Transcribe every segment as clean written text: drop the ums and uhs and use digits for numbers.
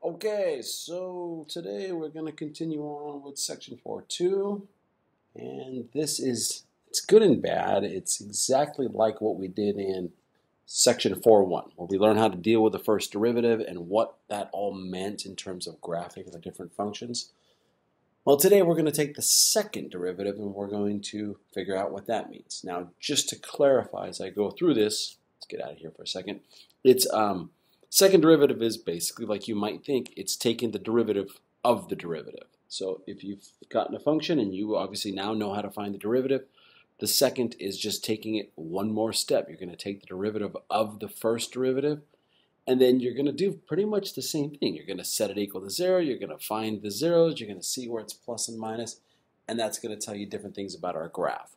Okay, so today we're going to continue on with section 4.2, and it's good and bad. It's exactly like what we did in section 4.1, where we learned how to deal with the first derivative and what that all meant in terms of graphing the different functions. Well, today we're going to take the second derivative and we're going to figure out what that means. Now, just to clarify as I go through this, let's get out of here for a second. It's second derivative is basically like you might think, it's taking the derivative of the derivative. So if you've gotten a function and you obviously now know how to find the derivative, the second is just taking it one more step. You're going to take the derivative of the first derivative, and then you're going to do pretty much the same thing. You're going to set it equal to 0, you're going to find the zeros, you're going to see where it's plus and minus, and that's going to tell you different things about our graph.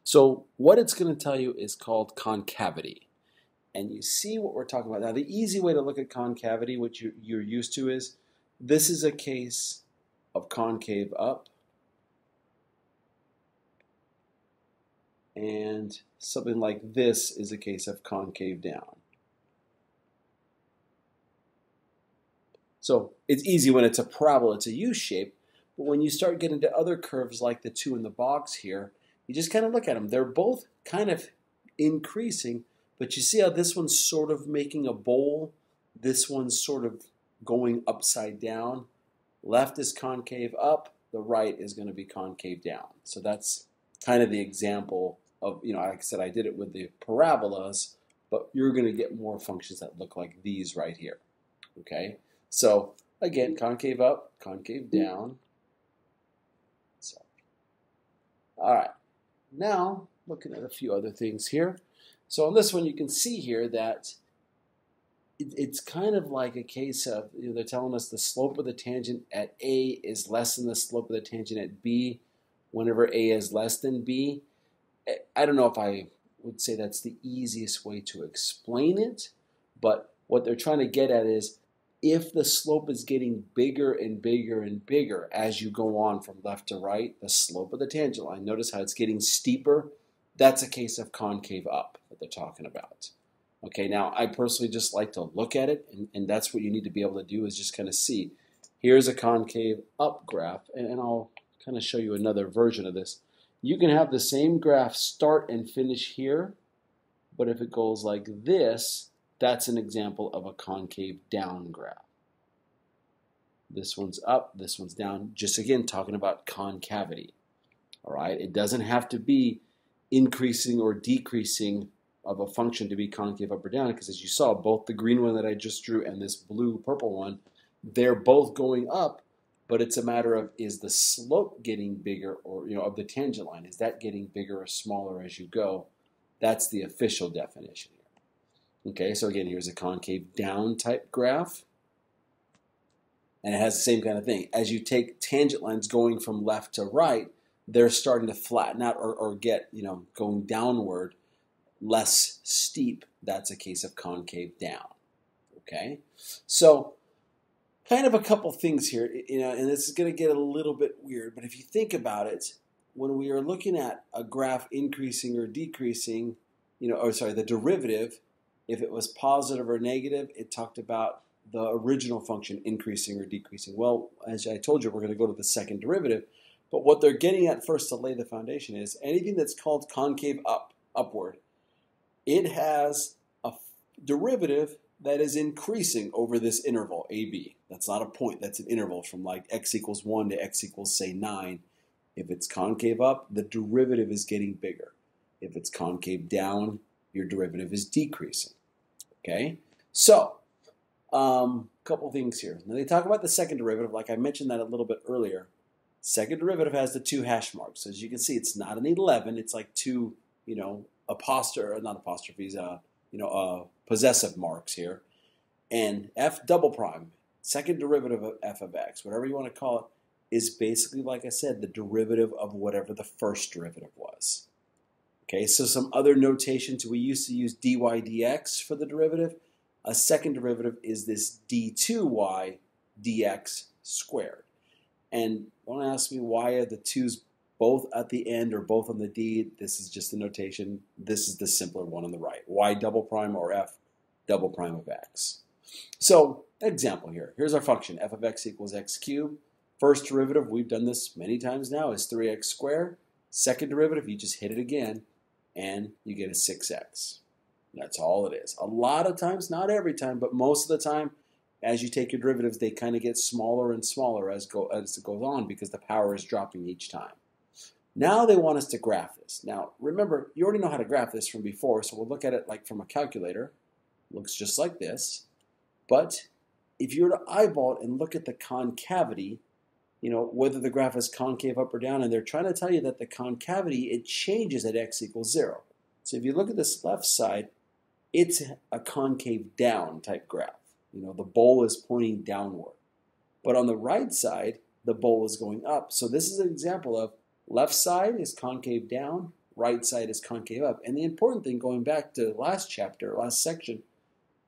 So what it's going to tell you is called concavity. And you see what we're talking about. Now, the easy way to look at concavity, which you're used to, is this is a case of concave up, and something like this is a case of concave down. So it's easy when it's a parabola, it's a U shape, but when you start getting to other curves like the two in the box here, you just kind of look at them. They're both kind of increasing, but you see how this one's sort of making a bowl, this one's sort of going upside down. Left is concave up, the right is going to be concave down. So that's kind of the example of, like I said, I did it with the parabolas, but you're going to get more functions that look like these right here. Okay? So again, concave up, concave down. So, all right. Now, looking at a few other things here. So on this one, you can see here that it's kind of like a case of, they're telling us the slope of the tangent at A is less than the slope of the tangent at B whenever A is less than B. I don't know if I would say that's the easiest way to explain it, but what they're trying to get at is if the slope is getting bigger and bigger and bigger as you go on from left to right, the slope of the tangent line, notice how it's getting steeper. That's a case of concave up that they're talking about. Okay, now I personally just like to look at it, and that's what you need to be able to do is just kind of see. Here's a concave up graph, and I'll kind of show you another version of this. You can have the same graph start and finish here, but if it goes like this, that's an example of a concave down graph. This one's up, this one's down, just again talking about concavity. All right, it doesn't have to be increasing or decreasing of a function to be concave up or down, because as you saw, both the green one that I just drew and this blue purple one, they're both going up, but it's a matter of, is the slope getting bigger, or of the tangent line, is that getting bigger or smaller as you go? That's the official definition here. Okay, so again, here's a concave down type graph, and it has the same kind of thing. As you take tangent lines going from left to right, they're starting to flatten out or get, going downward, less steep. That's a case of concave down. Okay? So, kind of a couple things here, and this is going to get a little bit weird, but if you think about it, when we are looking at a graph increasing or decreasing, the derivative, if it was positive or negative, it talked about the original function increasing or decreasing. Well, as I told you, we're going to go to the second derivative. But what they're getting at first to lay the foundation is anything that's called concave upward, it has a derivative that is increasing over this interval, AB. That's not a point, that's an interval from like x equals 1 to x equals, say, 9. If it's concave up, the derivative is getting bigger. If it's concave down, your derivative is decreasing. Okay? So, couple things here. Now they talk about the second derivative, like I mentioned that a little bit earlier. Second derivative has the two hash marks. So as you can see, it's not an 11. It's like two, possessive marks here. And f double prime, second derivative of f of x, whatever you want to call it, is basically, like I said, the derivative of whatever the first derivative was. Okay, so some other notations, we used to use dy dx for the derivative. A second derivative is this d2y dx squared. And don't ask me why are the 2's both at the end or both on the d. This is just the notation. This is the simpler one on the right. Y double prime or f double prime of x. So, example here. Here's our function, f of x equals x cubed. First derivative, we've done this many times now, is 3x squared. Second derivative, you just hit it again, and you get a 6x. That's all it is. A lot of times, not every time, but most of the time, as you take your derivatives, they kind of get smaller and smaller as it goes on because the power is dropping each time. Now they want us to graph this. Now, remember, you already know how to graph this from before, so we'll look at it like from a calculator. Looks just like this. But if you were to eyeball it and look at the concavity, you know, whether the graph is concave up or down, and they're trying to tell you that the concavity, it changes at x equals 0. So if you look at this left side, it's a concave down type graph. You know, the bowl is pointing downward. But on the right side, the bowl is going up. So this is an example of left side is concave down, right side is concave up. And the important thing, going back to last chapter, last section,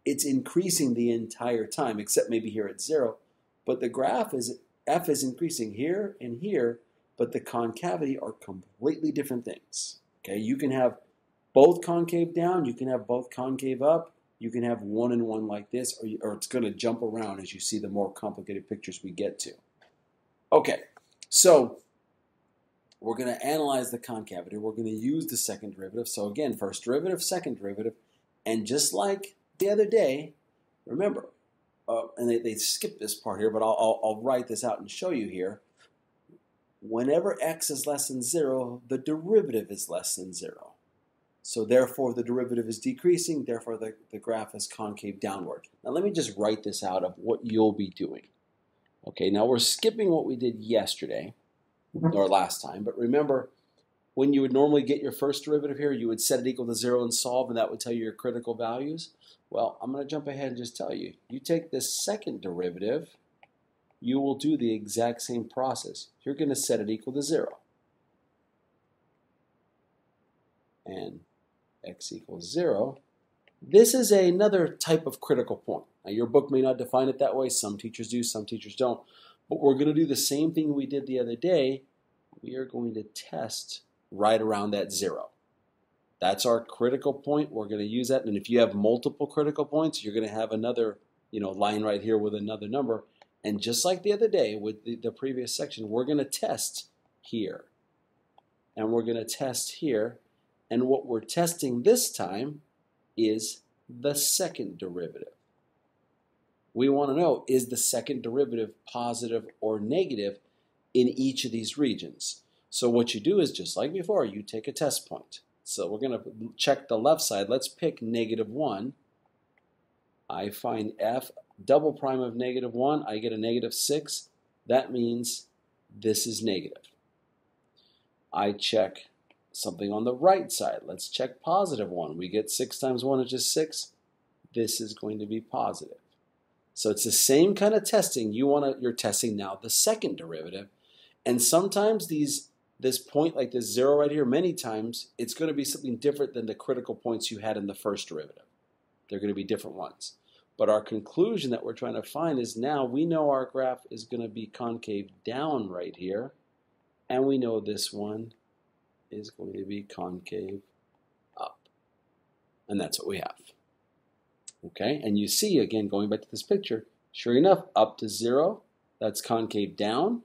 it's increasing the entire time, except maybe here at 0. But the graph is, f is increasing here and here, but the concavity are completely different things. Okay, you can have both concave down, you can have both concave up, you can have one and one like this, or it's going to jump around as you see the more complicated pictures we get to. Okay, so we're going to analyze the concavity. We're going to use the second derivative. So again, first derivative, second derivative, and just like the other day, remember, and they skipped this part here, but I'll write this out and show you here. Whenever x is less than 0, the derivative is less than 0. So therefore, the derivative is decreasing. Therefore, the graph is concave downward. Now, let me just write this out of what you'll be doing. Okay, now we're skipping what we did yesterday, or last time. But remember, when you would normally get your first derivative here, you would set it equal to 0 and solve, and that would tell you your critical values. Well, I'm going to jump ahead and just tell you. You take this second derivative, you will do the exact same process. You're going to set it equal to 0. And x equals 0. This is another type of critical point. Now, your book may not define it that way. Some teachers do, some teachers don't. But we're going to do the same thing we did the other day. We are going to test right around that 0. That's our critical point. We're going to use that. And if you have multiple critical points, you're going to have another, line right here with another number. And just like the other day with the previous section, we're going to test here. And we're going to test here. And what we're testing this time is the second derivative. We want to know, is the second derivative positive or negative in each of these regions? So what you do is, just like before, you take a test point. So we're going to check the left side. Let's pick -1. I find f double prime of -1. I get a -6. That means this is negative. I check something on the right side. Let's check +1. We get 6 times 1 is just 6. This is going to be positive. So it's the same kind of testing. You're testing now the second derivative. And sometimes this point like this 0 right here, many times it's going to be something different than the critical points you had in the first derivative. They're going to be different ones. But our conclusion that we're trying to find is, now we know our graph is going to be concave down right here. And we know this one is going to be concave up. And that's what we have. Okay, and you see, again, going back to this picture, sure enough, up to 0, that's concave down.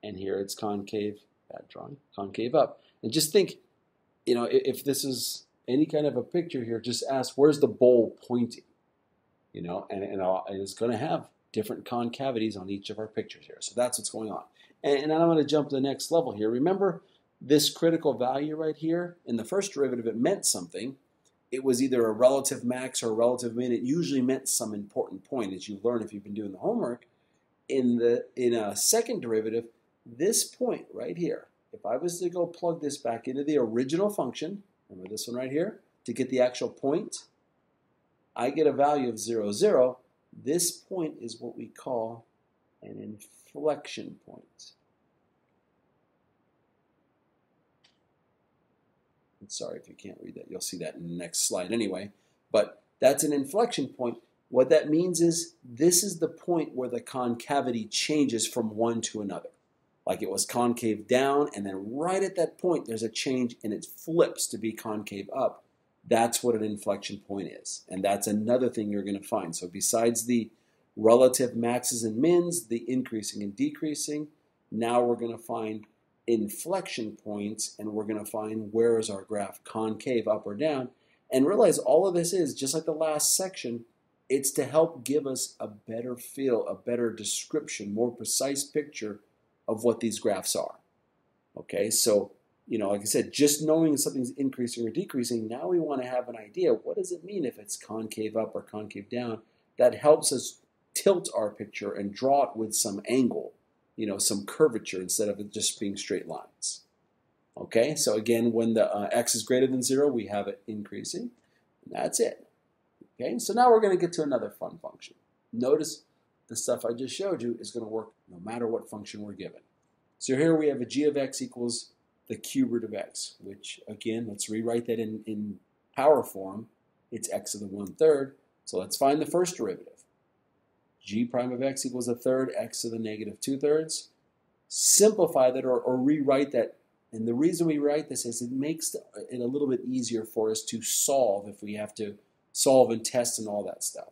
And here it's concave, bad drawing, concave up. And just think, if this is any kind of a picture here, just ask, where's the bowl pointing? And it's going to have different concavities on each of our pictures here. So that's what's going on. And I'm going to jump to the next level here. Remember, this critical value right here, in the first derivative, it meant something. It was either a relative max or a relative min. It usually meant some important point, as you learn if you've been doing the homework. In a second derivative, this point right here, if I was to go plug this back into the original function, remember this one right here, to get the actual point, I get a value of 0, 0. This point is what we call an inflection point. Sorry if you can't read that. You'll see that in the next slide anyway. But that's an inflection point. What that means is, this is the point where the concavity changes from one to another. Like it was concave down, and then right at that point there's a change and it flips to be concave up. That's what an inflection point is. And that's another thing you're going to find. So besides the relative maxes and mins, the increasing and decreasing, now we're going to find inflection points, and we're going to find where is our graph concave up or down. And realize all of this is, just like the last section, it's to help give us a better feel, a better description, more precise picture of what these graphs are. Okay, so, like I said, just knowing something's increasing or decreasing, now we want to have an idea, what does it mean if it's concave up or concave down? That helps us tilt our picture and draw it with some angle, some curvature instead of it just being straight lines. Okay, so again, when the x is greater than 0, we have it increasing. And that's it. Okay, so now we're going to get to another fun function. Notice the stuff I just showed you is going to work no matter what function we're given. So here we have a g of x equals the cube root of x, which, again, let's rewrite that in power form. It's x to the 1/3. So let's find the first derivative. G prime of x equals a third x to the negative 2/3. Simplify that or rewrite that. And the reason we write this is it makes it a little bit easier for us to solve if we have to solve and test and all that stuff.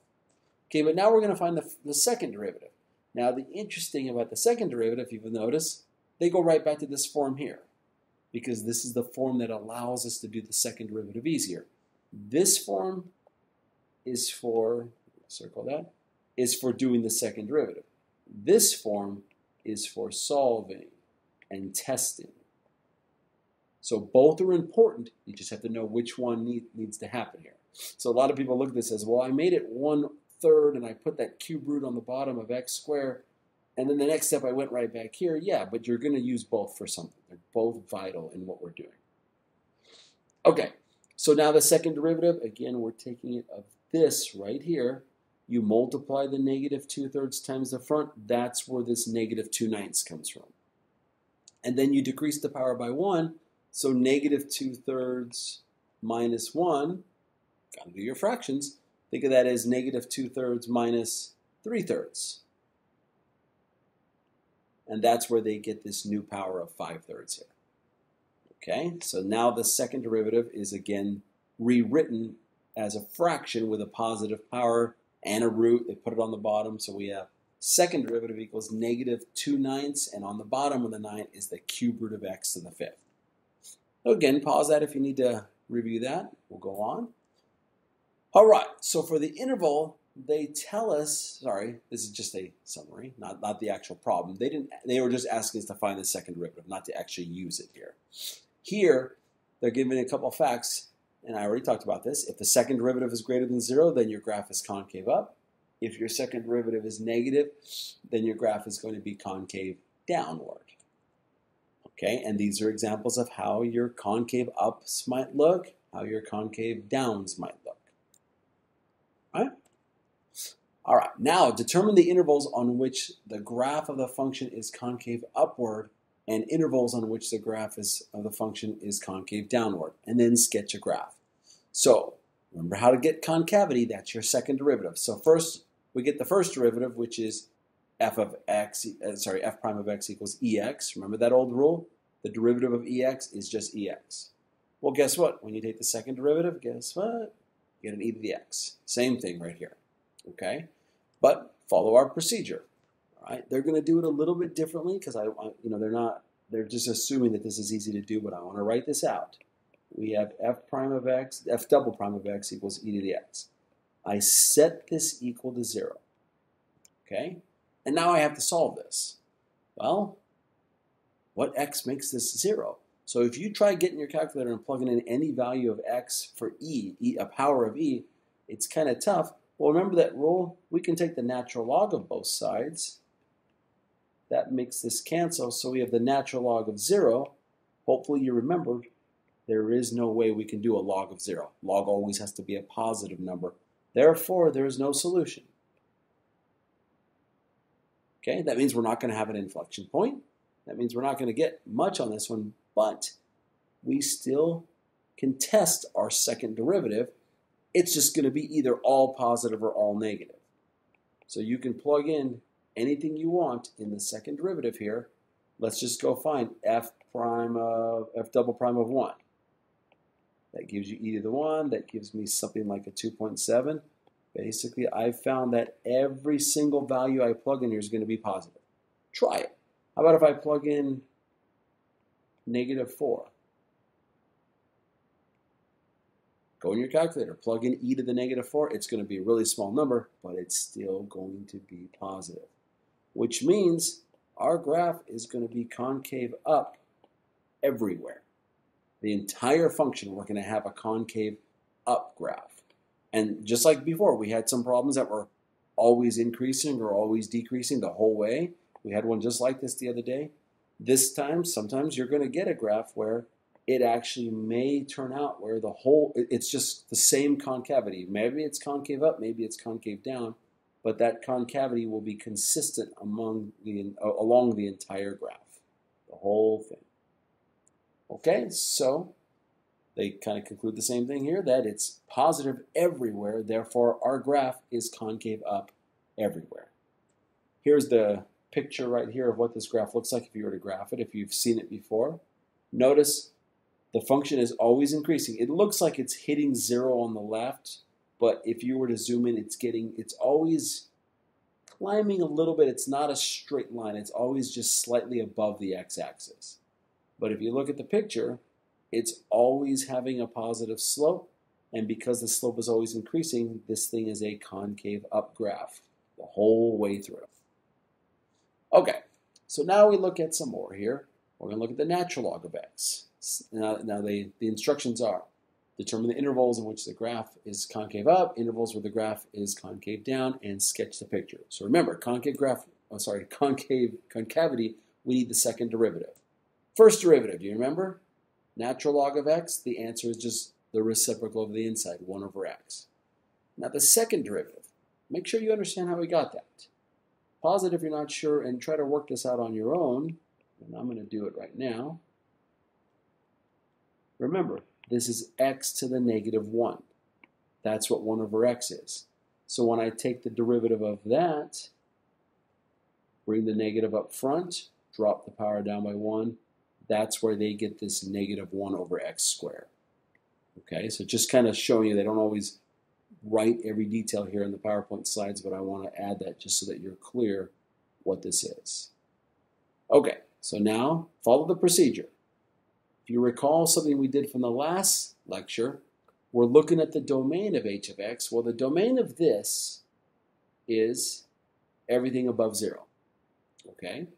Okay, but now we're going to find the second derivative. Now the interesting about the second derivative, if you've noticed, they go right back to this form here, because this is the form that allows us to do the second derivative easier. This form is for, circle that, is for doing the second derivative. This form is for solving and testing. So both are important. You just have to know which one needs to happen here. So a lot of people look at this as, well, I made it 1/3 and I put that cube root on the bottom of x squared, and then the next step I went right back here. Yeah, but you're going to use both for something. They're both vital in what we're doing. Okay, so now the second derivative, again, we're taking it of this right here. You multiply the negative 2/3 times the front. That's where this negative 2/9 comes from. And then you decrease the power by 1. So negative 2/3 minus 1, got to do your fractions. Think of that as negative 2/3 minus 3/3. And that's where they get this new power of 5/3 here. Okay, so now the second derivative is again rewritten as a fraction with a positive power and a root. They put it on the bottom, so we have second derivative equals negative 2/9, and on the bottom of the 9 is the cube root of x to the 5th. So again, pause that if you need to review that. We'll go on. All right, so for the interval, they tell us, sorry, this is just a summary, not the actual problem. They were just asking us to find the second derivative, not to actually use it here. Here, they're giving a couple of facts, and I already talked about this. If the second derivative is greater than 0, then your graph is concave up. If your second derivative is negative, then your graph is going to be concave downward. Okay, and these are examples of how your concave ups might look, how your concave downs might look. All right, now determine the intervals on which the graph of the function is concave upward and intervals on which the graph of the function is concave downward, and then sketch a graph. So remember how to get concavity. That's your second derivative. So first we get the first derivative, which is f prime of x equals ex. Remember that old rule? The derivative of ex is just ex. Well, guess what? When you take the second derivative, guess what? You get an e to the x. Same thing right here. Okay, but follow our procedure. All right, they're going to do it a little bit differently because they're just assuming that this is easy to do, but I want to write this out. We have f double prime of x equals e to the x. I set this equal to 0. Okay, and now I have to solve this. Well, what x makes this 0? So if you try getting your calculator and plugging in any value of x for a power of e, it's kind of tough. Well, remember that rule? We can take the natural log of both sides. That makes this cancel, so we have the natural log of 0. Hopefully you remembered there is no way we can do a log of 0. Log always has to be a positive number. Therefore, there is no solution. Okay, that means we're not going to have an inflection point. That means we're not going to get much on this one, but we still can test our second derivative. It's just going to be either all positive or all negative. So you can plug in anything you want in the second derivative here. Let's just go find f double prime of 1. That gives you e to the 1. That gives me something like a 2.7. Basically, I've found that every single value I plug in here is going to be positive. Try it. How about if I plug in -4? Go in your calculator, plug in e to the -4. It's going to be a really small number, but it's still going to be positive, which means our graph is going to be concave up everywhere. The entire function, we're going to have a concave up graph. And just like before, we had some problems that were always increasing or always decreasing the whole way. We had one just like this the other day. This time, sometimes you're going to get a graph where it actually may turn out where it's just the same concavity. Maybe it's concave up, maybe it's concave down, but that concavity will be consistent along the entire graph, the whole thing. Okay, so they kind of conclude the same thing here, that it's positive everywhere, therefore our graph is concave up everywhere. Here's the picture right here of what this graph looks like if you were to graph it, if you've seen it before. Notice the function is always increasing. It looks like it's hitting 0 on the left, but if you were to zoom in, it's always climbing a little bit. It's not a straight line. It's always just slightly above the x-axis. But if you look at the picture, it's always having a positive slope, and because the slope is always increasing, this thing is a concave up graph the whole way through. Okay, so now we look at some more here. We're going to look at the natural log of x. Now the instructions are, determine the intervals in which the graph is concave up, intervals where the graph is concave down, and sketch the picture. So remember, concavity, we need the second derivative. First derivative, do you remember? Natural log of x, the answer is just the reciprocal of the inside, 1 over x. Now the second derivative, make sure you understand how we got that. Pause it if you're not sure and try to work this out on your own. And I'm going to do it right now. Remember, this is x to the -1. That's what 1 over x is. So when I take the derivative of that, bring the negative up front, drop the power down by 1, that's where they get this -1 over x squared. Okay, so just kind of showing you they don't always write every detail here in the PowerPoint slides, but I want to add that just so that you're clear what this is. Okay, so now follow the procedure. If you recall something we did from the last lecture, we're looking at the domain of h of x. Well, the domain of this is everything above 0. Okay?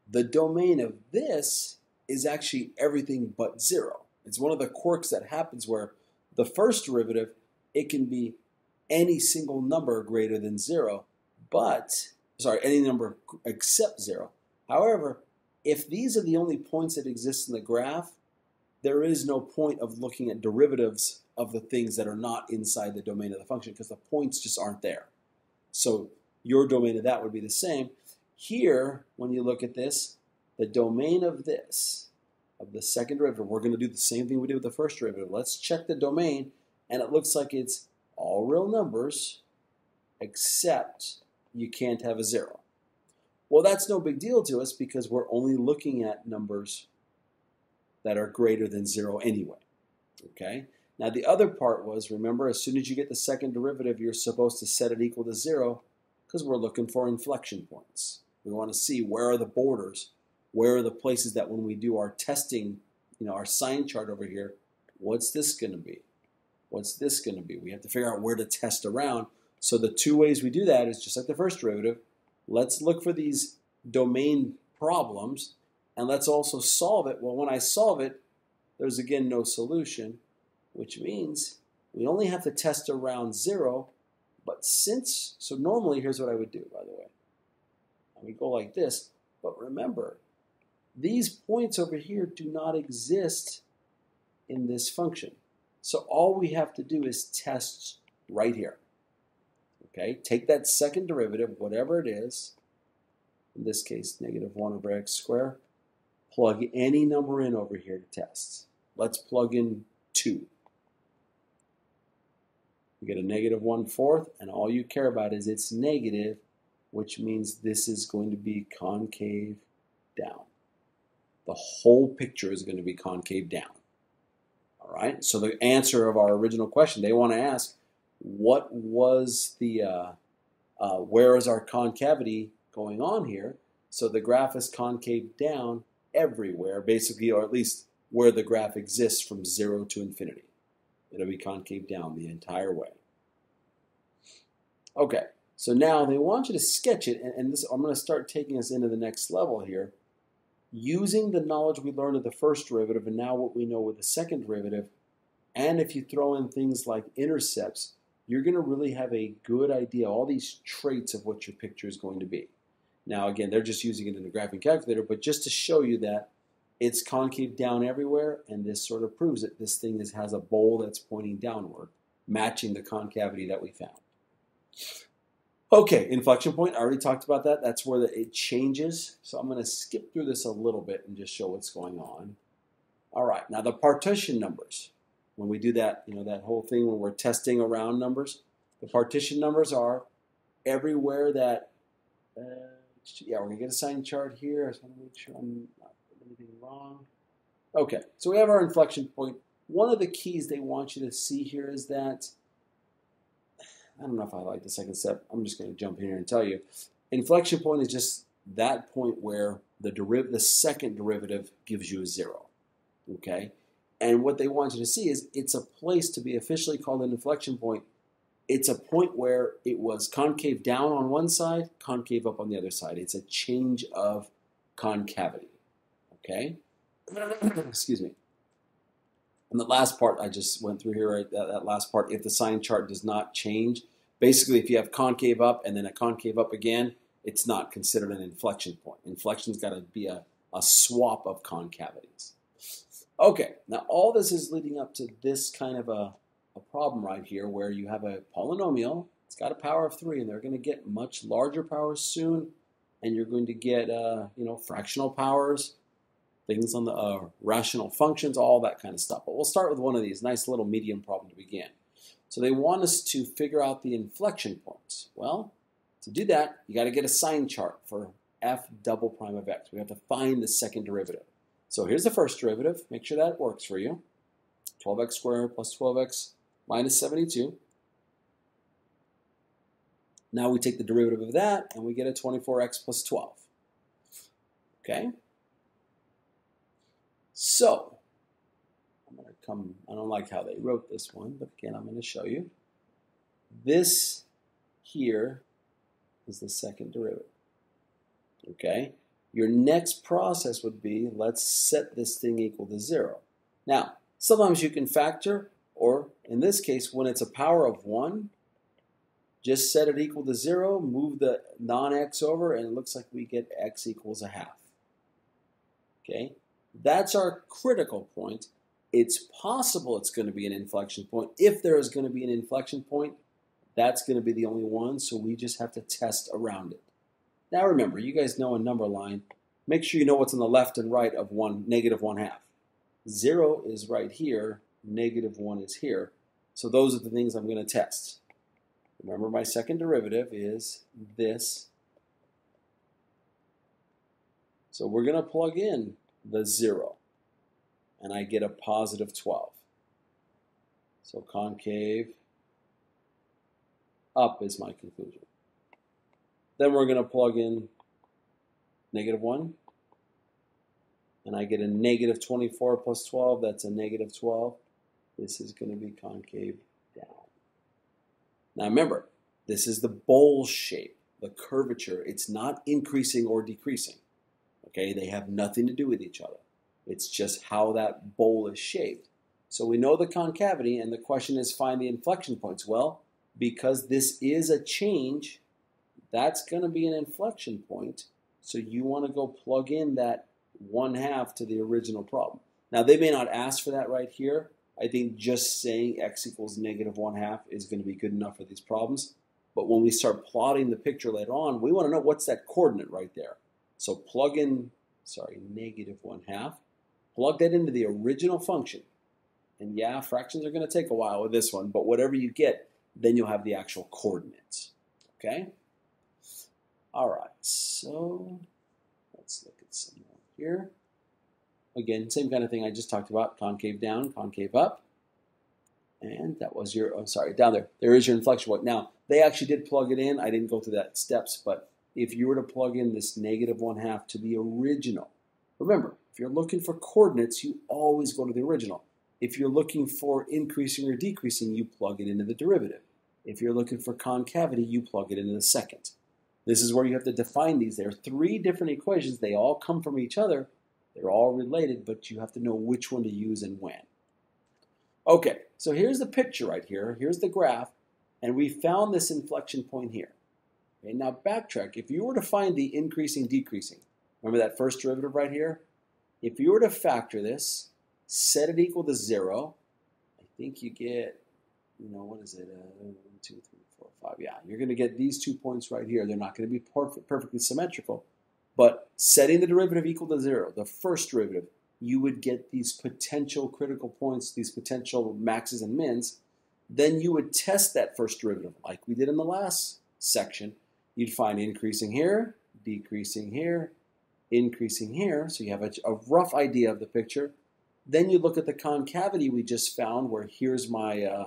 The domain of this is actually everything but 0. It's one of the quirks that happens where the first derivative, it can be any single number greater than 0, any number except 0. However, if these are the only points that exist in the graph, there is no point of looking at derivatives of the things that are not inside the domain of the function because the points just aren't there. So your domain of that would be the same. Here, when you look at this, the domain of this, of the second derivative, we're going to do the same thing we did with the first derivative. Let's check the domain, and it looks like it's all real numbers, except you can't have a 0. Well, that's no big deal to us because we're only looking at numbers that are greater than 0 anyway. Okay? Now, the other part was, remember, as soon as you get the second derivative, you're supposed to set it equal to 0 because we're looking for inflection points. We want to see where are the borders, where are the places that when we do our testing, our sign chart over here, what's this going to be? What's this going to be? We have to figure out where to test around. So the two ways we do that is just like the first derivative. Let's look for these domain problems, and let's also solve it. Well, when I solve it, there's again no solution, which means we only have to test around 0. But so normally, here's what I would do, by the way. I would go like this, but remember, these points over here do not exist in this function. So all we have to do is test right here. Okay, take that second derivative, whatever it is, in this case, -1 over x squared, plug any number in over here to test. Let's plug in 2. You get a -1/4, and all you care about is it's negative, which means this is going to be concave down. The whole picture is going to be concave down. All right, so the answer of our original question, they want to ask, what was the, where is our concavity going on here? So the graph is concave down everywhere, basically, or at least where the graph exists from 0 to infinity. It'll be concave down the entire way. Okay, so now they want you to sketch it, and this, I'm going to start taking us into the next level here. Using the knowledge we learned of the first derivative and now what we know with the second derivative, and if you throw in things like intercepts, you're going to really have a good idea, all these traits of what your picture is going to be. Now again, they're just using it in the graphing calculator, but just to show you that it's concave down everywhere, and this sort of proves it. This thing has a bowl that's pointing downward, matching the concavity that we found. Okay, inflection point, I already talked about that. That's where it changes. So I'm going to skip through this a little bit and just show what's going on. All right, now the partition numbers. When we do that, you know, that whole thing when we're testing around numbers, the partition numbers are everywhere that, yeah, we're going to get a sign chart here. I just want to make sure I'm not doing anything wrong. Okay, so we have our inflection point. One of the keys they want you to see here is that, I don't know if I like the second step. I'm just going to jump in here and tell you. Inflection point is just that point where the second derivative gives you a 0. Okay? And what they want you to see is it's a place to be officially called an inflection point. It's a point where it was concave down on one side, concave up on the other side. It's a change of concavity. Okay? Excuse me. And the last part I just went through here, right? That last part, if the sign chart does not change, basically if you have concave up and then a concave up again, it's not considered an inflection point. Inflection's got to be a swap of concavities. Okay, now all this is leading up to this kind of a problem right here where you have a polynomial, it's got a power of 3, and they're going to get much larger powers soon, and you're going to get, you know, fractional powers, things on the rational functions, all that kind of stuff. But we'll start with one of these, nice little medium problem to begin. So they want us to figure out the inflection points. Well, to do that, you got to get a sign chart for f double prime of x. We have to find the second derivative. So here's the first derivative. Make sure that works for you. 12x squared plus 12x minus 72. Now we take the derivative of that, and we get a 24x plus 12. Okay? So, I'm going to come, I don't like how they wrote this one, but again, I'm going to show you. This here is the second derivative. Okay? Your next process would be, let's set this thing equal to 0. Now, sometimes you can factor, or in this case, when it's a power of 1, just set it equal to 0, move the non-x over, and it looks like we get x equals a half. Okay? That's our critical point. It's possible it's going to be an inflection point. If there is going to be an inflection point, that's going to be the only one, so we just have to test around it. Now remember, you guys know a number line. Make sure you know what's on the left and right of negative 1/2. 0 is right here, negative 1 is here. So those are the things I'm going to test. Remember, my second derivative is this. So we're going to plug in the 0, and I get a positive 12. So concave up is my conclusion. Then we're going to plug in negative 1, and I get a negative 24 plus 12. That's a negative 12. This is going to be concave down. Now remember, this is the bowl shape, the curvature. It's not increasing or decreasing. Okay, they have nothing to do with each other. It's just how that bowl is shaped. So we know the concavity, and the question is find the inflection points. Well, because this is a change, that's going to be an inflection point. So you want to go plug in that 1/2 to the original problem. Now they may not ask for that right here. I think just saying x equals negative 1/2 is going to be good enough for these problems. But when we start plotting the picture later on, we want to know what's that coordinate right there. So plug in, negative 1/2. Plug that into the original function. And yeah, fractions are going to take a while with this one, but whatever you get, then you'll have the actual coordinates. Okay? All right, so let's look at some more here. again, same kind of thing I just talked about, concave down, concave up. And that was your, oh, sorry, down there. There is your inflection point. Now, they actually did plug it in. I didn't go through that steps, but if you were to plug in this -1/2 to the original, remember, if you're looking for coordinates, you always go to the original. If you're looking for increasing or decreasing, you plug it into the derivative. If you're looking for concavity, you plug it into the second. This is where you have to define these. There are 3 different equations. They all come from each other. They're all related, but you have to know which one to use and when. Okay, so here's the picture right here. Here's the graph, and we found this inflection point here. Okay, now backtrack. If you were to find the increasing, decreasing, remember that first derivative right here? If you were to factor this, set it equal to 0, I think you get, you know, what is it? 1, 2, 3, 4, 5. Yeah, you're going to get these 2 points right here. They're not going to be perfectly symmetrical, but setting the derivative equal to 0, the first derivative, you would get these potential critical points, these potential maxes and mins. Then you would test that first derivative like we did in the last section. You'd find increasing here, decreasing here, increasing here. So you have a rough idea of the picture. Then you look at the concavity we just found, where here's my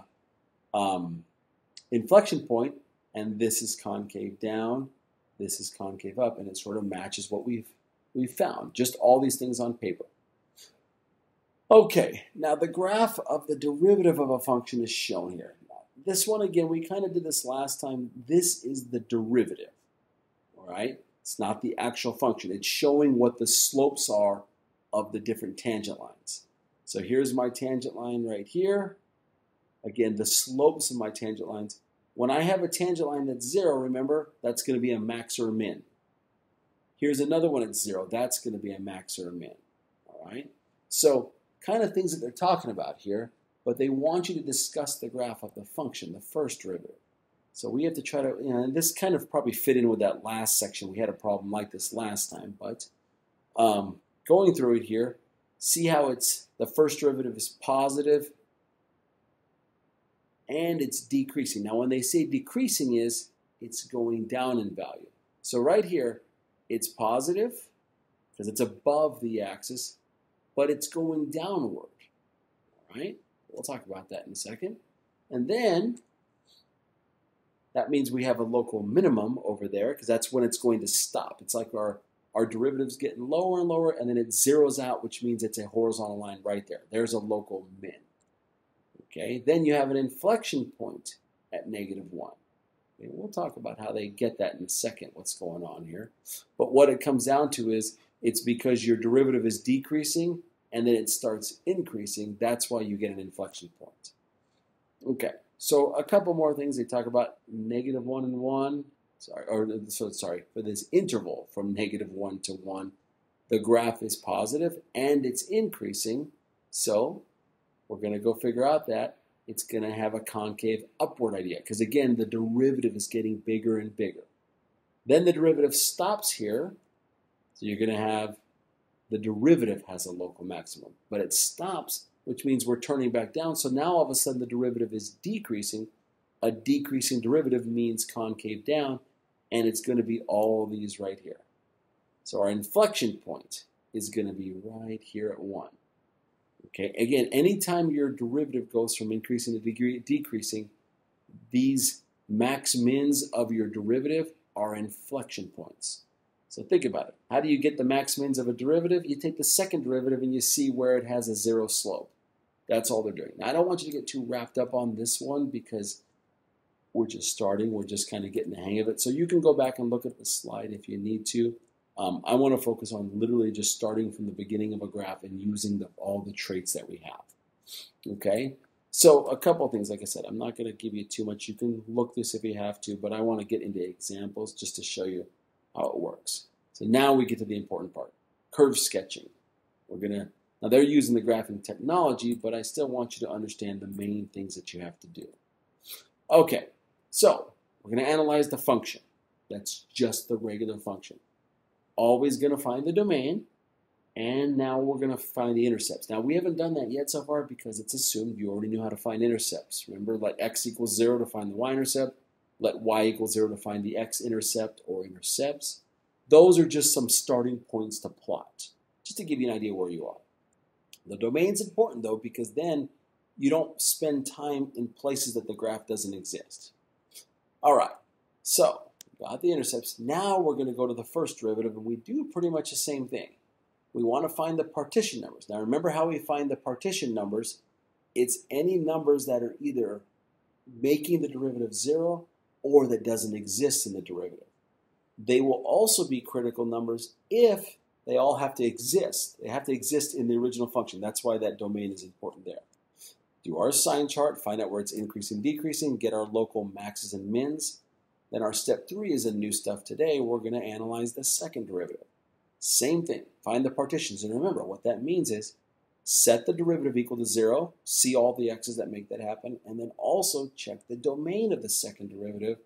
inflection point, and this is concave down, this is concave up, and it sort of matches what we've found. Just all these things on paper. Okay, now the graph of the derivative of a function is shown here. Now, this one, again, we kind of did this last time. This is the derivative, all right? It's not the actual function. It's showing what the slopes are of the different tangent lines. So here's my tangent line right here. Again, the slopes of my tangent lines. When I have a tangent line that's 0, remember, that's going to be a max or a min. Here's another one at 0. That's going to be a max or a min, all right? So kind of things that they're talking about here, but they want you to discuss the graph of the function, the first derivative. So we have to try to, you know, and this kind of probably fit in with that last section. We had a problem like this last time, but going through it here, see how it's, the first derivative is positive and it's decreasing. Now when they say decreasing is, it's going down in value. So right here, it's positive because it's above the axis, but it's going downward, all right? We'll talk about that in a second. And then that means we have a local minimum over there because that's when it's going to stop. It's like our derivative's getting lower and lower, and then it zeroes out, which means it's a horizontal line right there. There's a local min. Okay, then you have an inflection point at -1. Okay, we'll talk about how they get that in a second, what's going on here. But what it comes down to is it's because your derivative is decreasing and then it starts increasing. That's why you get an inflection point. Okay, so a couple more things they talk about. -1 and 1. Sorry, for this interval from -1 to 1, the graph is positive and it's increasing. So we're going to go figure out that it's going to have a concave upward idea because, again, the derivative is getting bigger and bigger. Then the derivative stops here. So you're going to have the derivative has a local maximum, but it stops, which means we're turning back down. So now all of a sudden the derivative is decreasing. A decreasing derivative means concave down, and it's going to be all of these right here. So our inflection point is going to be right here at 1. Okay, again, anytime your derivative goes from increasing to decreasing, these max mins of your derivative are inflection points. So think about it. How do you get the max mins of a derivative? You take the second derivative and you see where it has a 0 slope. That's all they're doing. Now, I don't want you to get too wrapped up on this one because we're just starting. We're just kind of getting the hang of it. So you can go back and look at the slide if you need to. I want to focus on literally just starting from the beginning of a graph and using all the traits that we have. Okay? So a couple of things, like I said, I'm not going to give you too much. You can look this if you have to, but I want to get into examples just to show you how it works. So now we get to the important part, curve sketching. Now they're using the graphing technology, but I still want you to understand the main things that you have to do. Okay, so we're going to analyze the function. That's just the regular function. Always going to find the domain, and now we're going to find the intercepts. Now we haven't done that yet so far because it's assumed you already knew how to find intercepts. Remember, let x equals 0 to find the y-intercept. Let y equals 0 to find the x-intercept or intercepts. Those are just some starting points to plot, just to give you an idea where you are. The domain's important, though, because then you don't spend time in places that the graph doesn't exist. All right, so got the intercepts. Now we're going to go to the first derivative, and we do pretty much the same thing. We want to find the partition numbers. Now remember how we find the partition numbers. It's any numbers that are either making the derivative 0 or that doesn't exist in the derivative. They will also be critical numbers if they all have to exist. They have to exist in the original function. That's why that domain is important there. Do our sign chart, find out where it's increasing, decreasing, get our local maxes and mins. Then our step 3 is a new stuff today. We're going to analyze the second derivative. Same thing, find the partitions. And remember, what that means is set the derivative equal to 0, see all the x's that make that happen, and then also check the domain of the second derivative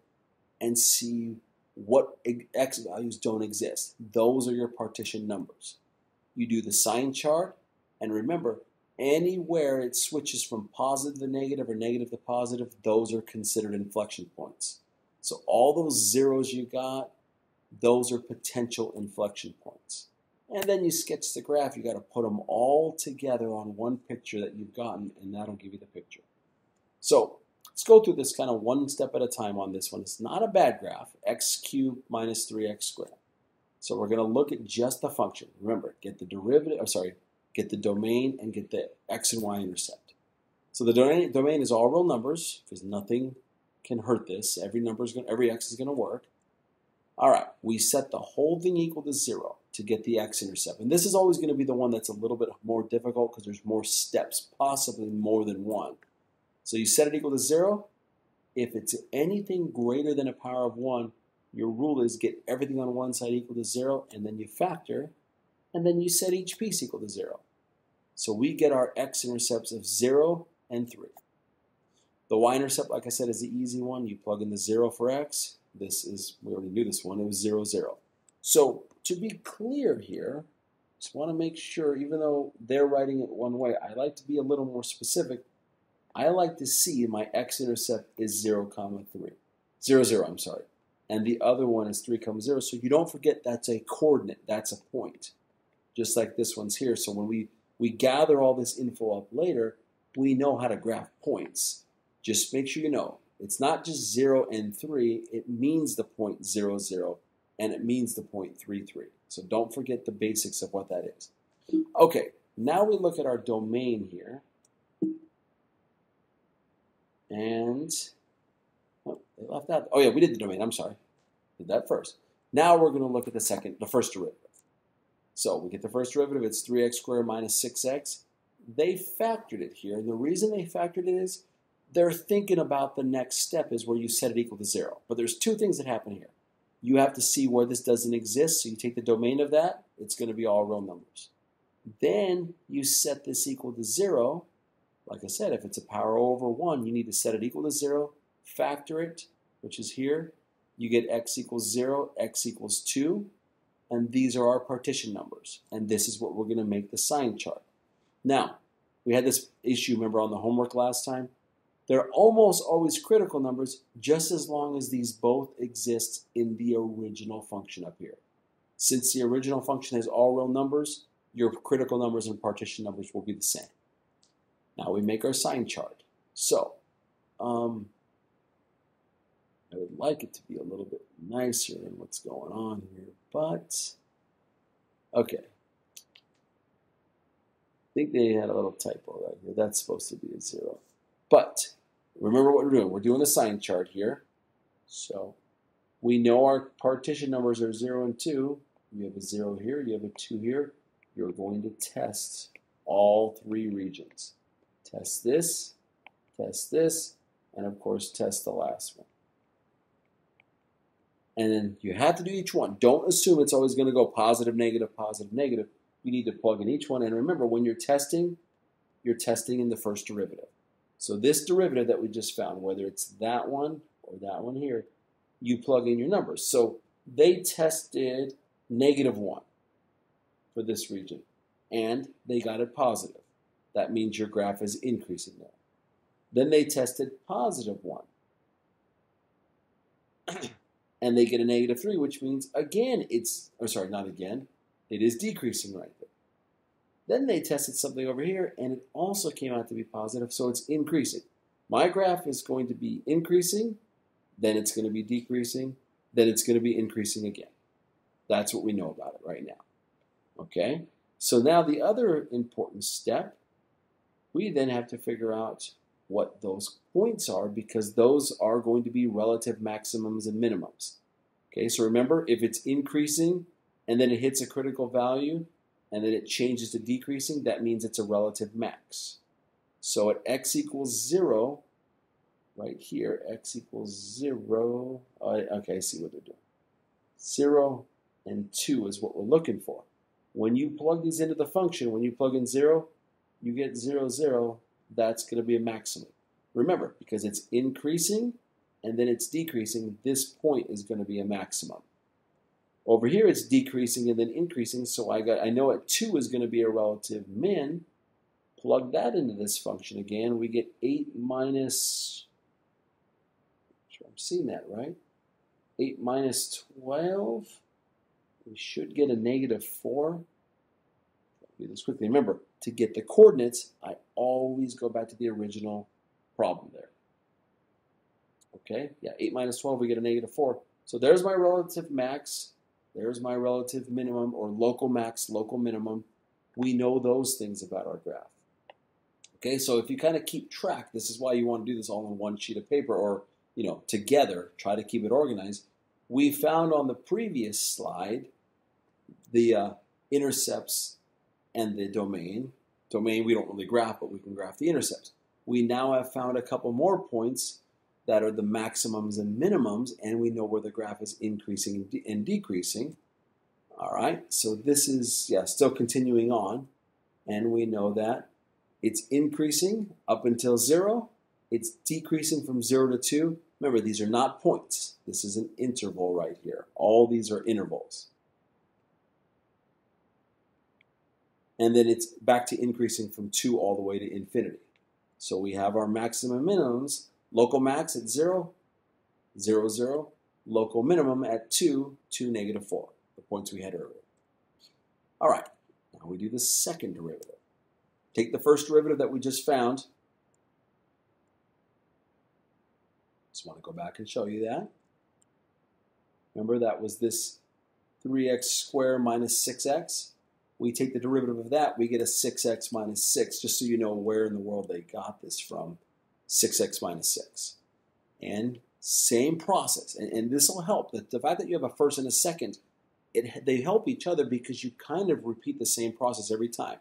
and see what x values don't exist. Those are your partition numbers. You do the sign chart, and remember, anywhere it switches from positive to negative or negative to positive, those are considered inflection points. So all those zeros you got, those are potential inflection points. And then you sketch the graph. You got to put them all together on one picture that you've gotten, and that'll give you the picture. So let's go through this kind of one step at a time on this one. It's not a bad graph, x cubed minus 3x squared. So we're going to look at just the function. Remember, get the derivative, get the domain and get the x and y intercept. So the domain is all real numbers because nothing can hurt this. Every x is going to work. All right, we set the whole thing equal to 0 to get the x-intercept. And this is always going to be the one that's a little bit more difficult because there's more steps, possibly more than one. So you set it equal to 0. If it's anything greater than a power of 1, your rule is get everything on one side equal to 0, and then you factor, and then you set each piece equal to 0. So we get our x-intercepts of 0 and 3. The y-intercept, like I said, is the easy one. You plug in the 0 for x. This is, we already knew this one, it was 0, 0. So to be clear here, just want to make sure, even though they're writing it one way, I like to be a little more specific. I like to see my x-intercept is 0, 3. 0, 0, I'm sorry. And the other one is 3, 0. So you don't forget that's a coordinate, that's a point. Just like this one's here. So when we gather all this info up later, we know how to graph points. Just make sure you know. It's not just 0 and 3, it means the point 0, 0, and it means the point 3, 3. So don't forget the basics of what that is. Okay, now we look at our domain here. And, oh, they left out. Oh yeah, we did the domain, I'm sorry. Did that first. Now we're going to look at the first derivative. So we get the first derivative, it's 3x squared minus 6x. They factored it here, and the reason they factored it is they're thinking about the next step is where you set it equal to 0. But there's two things that happen here. You have to see where this doesn't exist, so you take the domain of that, it's going to be all real numbers. Then you set this equal to 0. Like I said, if it's a power over 1, you need to set it equal to 0, factor it, which is here. You get x equals 0, x equals 2, and these are our partition numbers. And this is what we're going to make the sign chart. Now, we had this issue, remember, on the homework last time? They're almost always critical numbers just as long as these both exist in the original function up here. Since the original function has all real numbers, your critical numbers and partition numbers will be the same. Now we make our sign chart. So, I would like it to be a little bit nicer than what's going on here, but, okay. I think they had a little typo right here. That's supposed to be a 0. But remember what we're doing. We're doing a sign chart here. So we know our partition numbers are 0 and 2. You have a 0 here. You have a 2 here. You're going to test all three regions. Test this, and of course test the last one. And then you have to do each one. Don't assume it's always going to go positive, negative, positive, negative. You need to plug in each one. And remember, when you're testing in the first derivative. So this derivative that we just found, whether it's that one or that one here, you plug in your numbers. So they tested -1 for this region, and they got it positive. That means your graph is increasing there. Then they tested +1, and they get a -3, which means again it is decreasing right there. Then they tested something over here, and it also came out to be positive, so it's increasing. My graph is going to be increasing, then it's going to be decreasing, then it's going to be increasing again. That's what we know about it right now. Okay? So now the other important step, we then have to figure out what those points are, because those are going to be relative maximums and minimums. Okay, so remember, if it's increasing and then it hits a critical value and then it changes to decreasing, that means it's a relative max. So at x equals 0, right here, x equals 0, okay, I see what they're doing. 0 and 2 is what we're looking for. When you plug these into the function, when you plug in 0, you get 0, 0, that's going to be a maximum. Remember, because it's increasing and then it's decreasing, this point is going to be a maximum. Over here it's decreasing and then increasing, so I know at 2 is going to be a relative min. Plug that into this function again, we get 8 minus, sure I'm seeing that right, 8 minus 12, we should get a negative 4. I'll do this quickly. Remember, to get the coordinates, I always go back to the original problem there. Okay, yeah, 8 minus 12, we get a negative 4. So there's my relative max, there's my relative minimum, or local max, local minimum. We know those things about our graph. Okay, so if you kind of keep track, this is why you want to do this all on one sheet of paper, or, you know, together, try to keep it organized. We found on the previous slide the intercepts and the domain. Domain we don't really graph, but we can graph the intercepts. We now have found a couple more points that are the maximums and minimums, and we know where the graph is increasing and decreasing. All right, so this is, yeah, still continuing on, and we know that it's increasing up until 0. It's decreasing from 0 to 2. Remember, these are not points. This is an interval right here. All these are intervals. And then it's back to increasing from 2 all the way to infinity. So we have our maximum minimums. Local max at 0, 0, 0. Local minimum at 2, 2, negative 4. The points we had earlier. All right, now we do the second derivative. Take the first derivative that we just found. Just want to go back and show you that. Remember, that was this 3x squared minus 6x. We take the derivative of that, we get a 6x minus 6, just so you know where in the world they got this from, 6x minus 6. And same process, and this will help. The fact that you have a first and a second, they help each other because you kind of repeat the same process every time.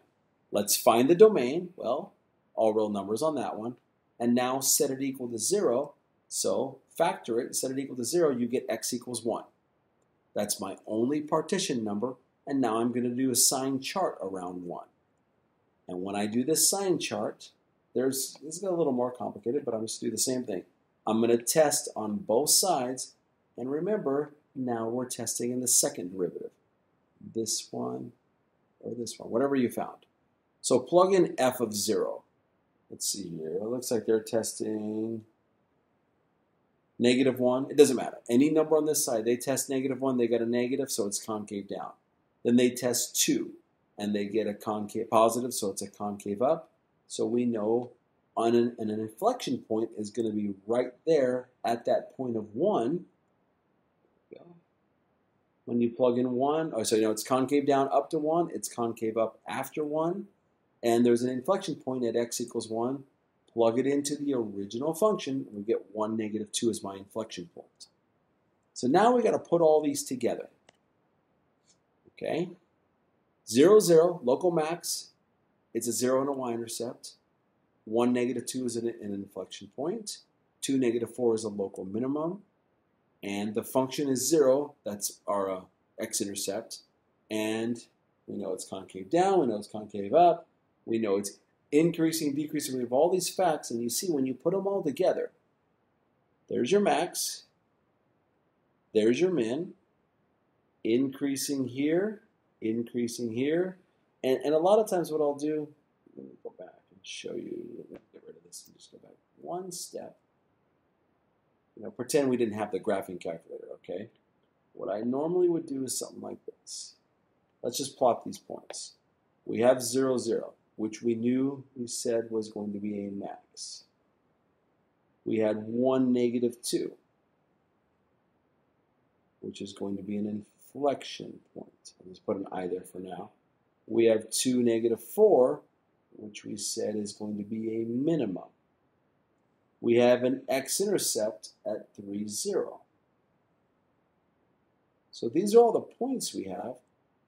Let's find the domain, well, all real numbers on that one, and now set it equal to 0. So factor it, set it equal to 0, you get x equals 1. That's my only partition number, and now I'm going to do a sign chart around 1. And when I do this sign chart, this is a little more complicated, but I'm just going to do the same thing. I'm going to test on both sides, and remember, now we're testing in the second derivative. This one or this one, whatever you found. So plug in f of 0. Let's see here. It looks like they're testing negative 1. It doesn't matter. Any number on this side, they test negative 1, they got a negative, so it's concave down. Then they test 2, and they get a concave positive, so it's a concave up. So we know on an inflection point is going to be right there at that point of 1. When you plug in 1, oh, so you know it's concave down up to 1, it's concave up after 1, and there's an inflection point at x equals 1. Plug it into the original function, and we get 1, negative 2 as my inflection point. So now we got to put all these together. Okay, 0, 0, local max, it's a 0 and a y-intercept. 1, negative 2 is an inflection point. 2, negative 4 is a local minimum. And the function is 0, that's our x-intercept. And we know it's concave down, we know it's concave up, we know it's increasing, decreasing. We have all these facts, and you see when you put them all together, there's your max, there's your min, increasing here, and a lot of times what I'll do, let me go back and show you, let me get rid of this and just go back one step. You know, pretend we didn't have the graphing calculator, okay? What I normally would do is something like this. Let's just plot these points. We have 0, 0, which we said was going to be a max. We had 1, negative 2, which is going to be an inflection point. I'll just put an I there for now. We have 2, negative 4, which we said is going to be a minimum. We have an x-intercept at 3, 0. So these are all the points we have.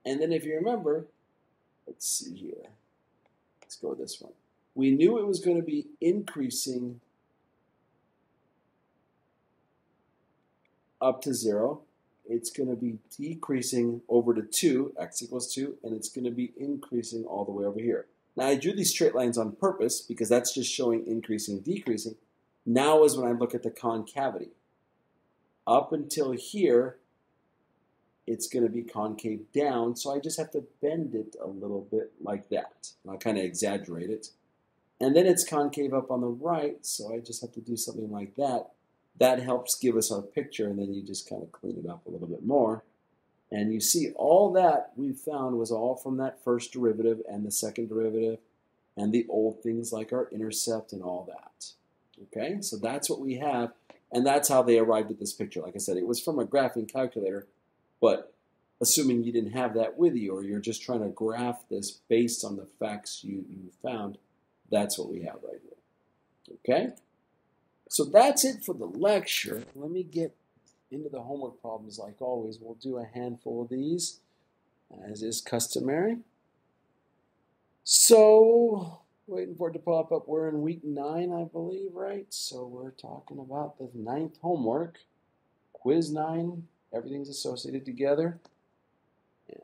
And then if you remember, let's see here. Let's go with this one. We knew it was going to be increasing up to 0. It's going to be decreasing over to 2, x equals 2, and it's going to be increasing all the way over here. Now, I drew these straight lines on purpose because that's just showing increasing, decreasing. Now is when I look at the concavity. Up until here, it's going to be concave down, so I just have to bend it a little bit like that. And I'll kind of exaggerate it. And then it's concave up on the right, so I just have to do something like that. That helps give us our picture, and then you just kind of clean it up a little bit more. And you see all that we found was all from that first derivative and the second derivative and the old things like our intercept and all that. Okay, so that's what we have, and that's how they arrived at this picture. Like I said, it was from a graphing calculator, but assuming you didn't have that with you or you're just trying to graph this based on the facts you found, that's what we have right here. Okay? So that's it for the lecture. Let me get into the homework problems like always. We'll do a handful of these, as is customary. So, waiting for it to pop up. We're in week 9, I believe, right? So we're talking about the 9th homework. Quiz 9, everything's associated together. And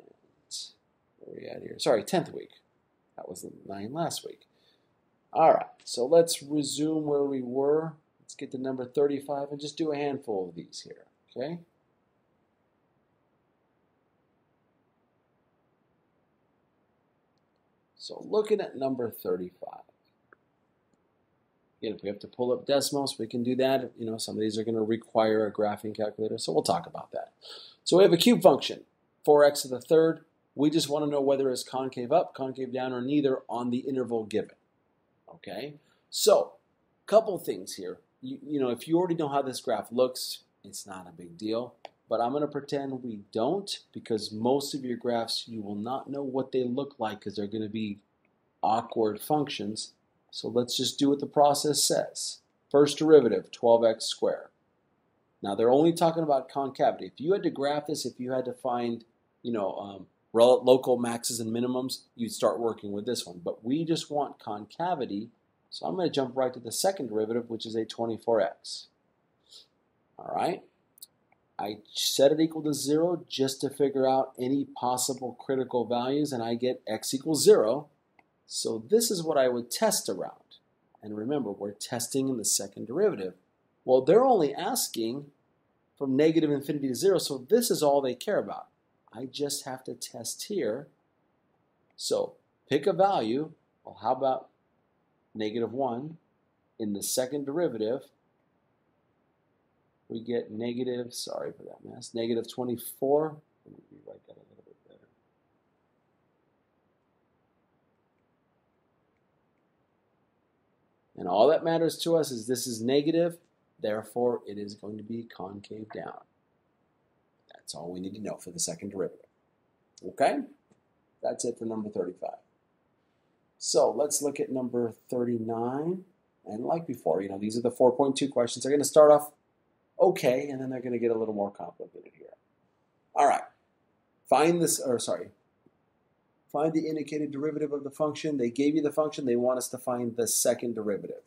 where are we at here? Sorry, 10th week. That was the 9 last week. All right, so let's resume where we were. Let's get to number 35 and just do a handful of these here, okay? So looking at number 35. Again, if we have to pull up decimals, we can do that. You know, some of these are going to require a graphing calculator, so we'll talk about that. So we have a cube function, 4x to the third. We just want to know whether it's concave up, concave down, or neither on the interval given. Okay, so a couple things here. You know, if you already know how this graph looks, it's not a big deal. But I'm going to pretend we don't, because most of your graphs, you will not know what they look like because they're going to be awkward functions. So let's just do what the process says. First derivative, 12x squared. Now they're only talking about concavity. If you had to graph this, if you had to find, you know, local maxes and minimums, you'd start working with this one. But we just want concavity, so I'm going to jump right to the second derivative, which is a 24x. All right. I set it equal to 0 just to figure out any possible critical values, and I get x equals 0. So this is what I would test around. And remember, we're testing in the second derivative. Well, they're only asking from negative infinity to 0, so this is all they care about. I just have to test here. So pick a value. Well, how about negative 1 in the second derivative? We get negative, sorry for that mess, negative 24. Let me rewrite that a little bit better. And all that matters to us is this is negative, therefore it is going to be concave down. That's all we need to know for the second derivative. Okay? That's it for number 35. So let's look at number 39. And like before, you know, these are the 4.2 questions. They're going to start off okay, and then they're going to get a little more complicated here. All right. Find the indicated derivative of the function. They gave you the function. They want us to find the second derivative.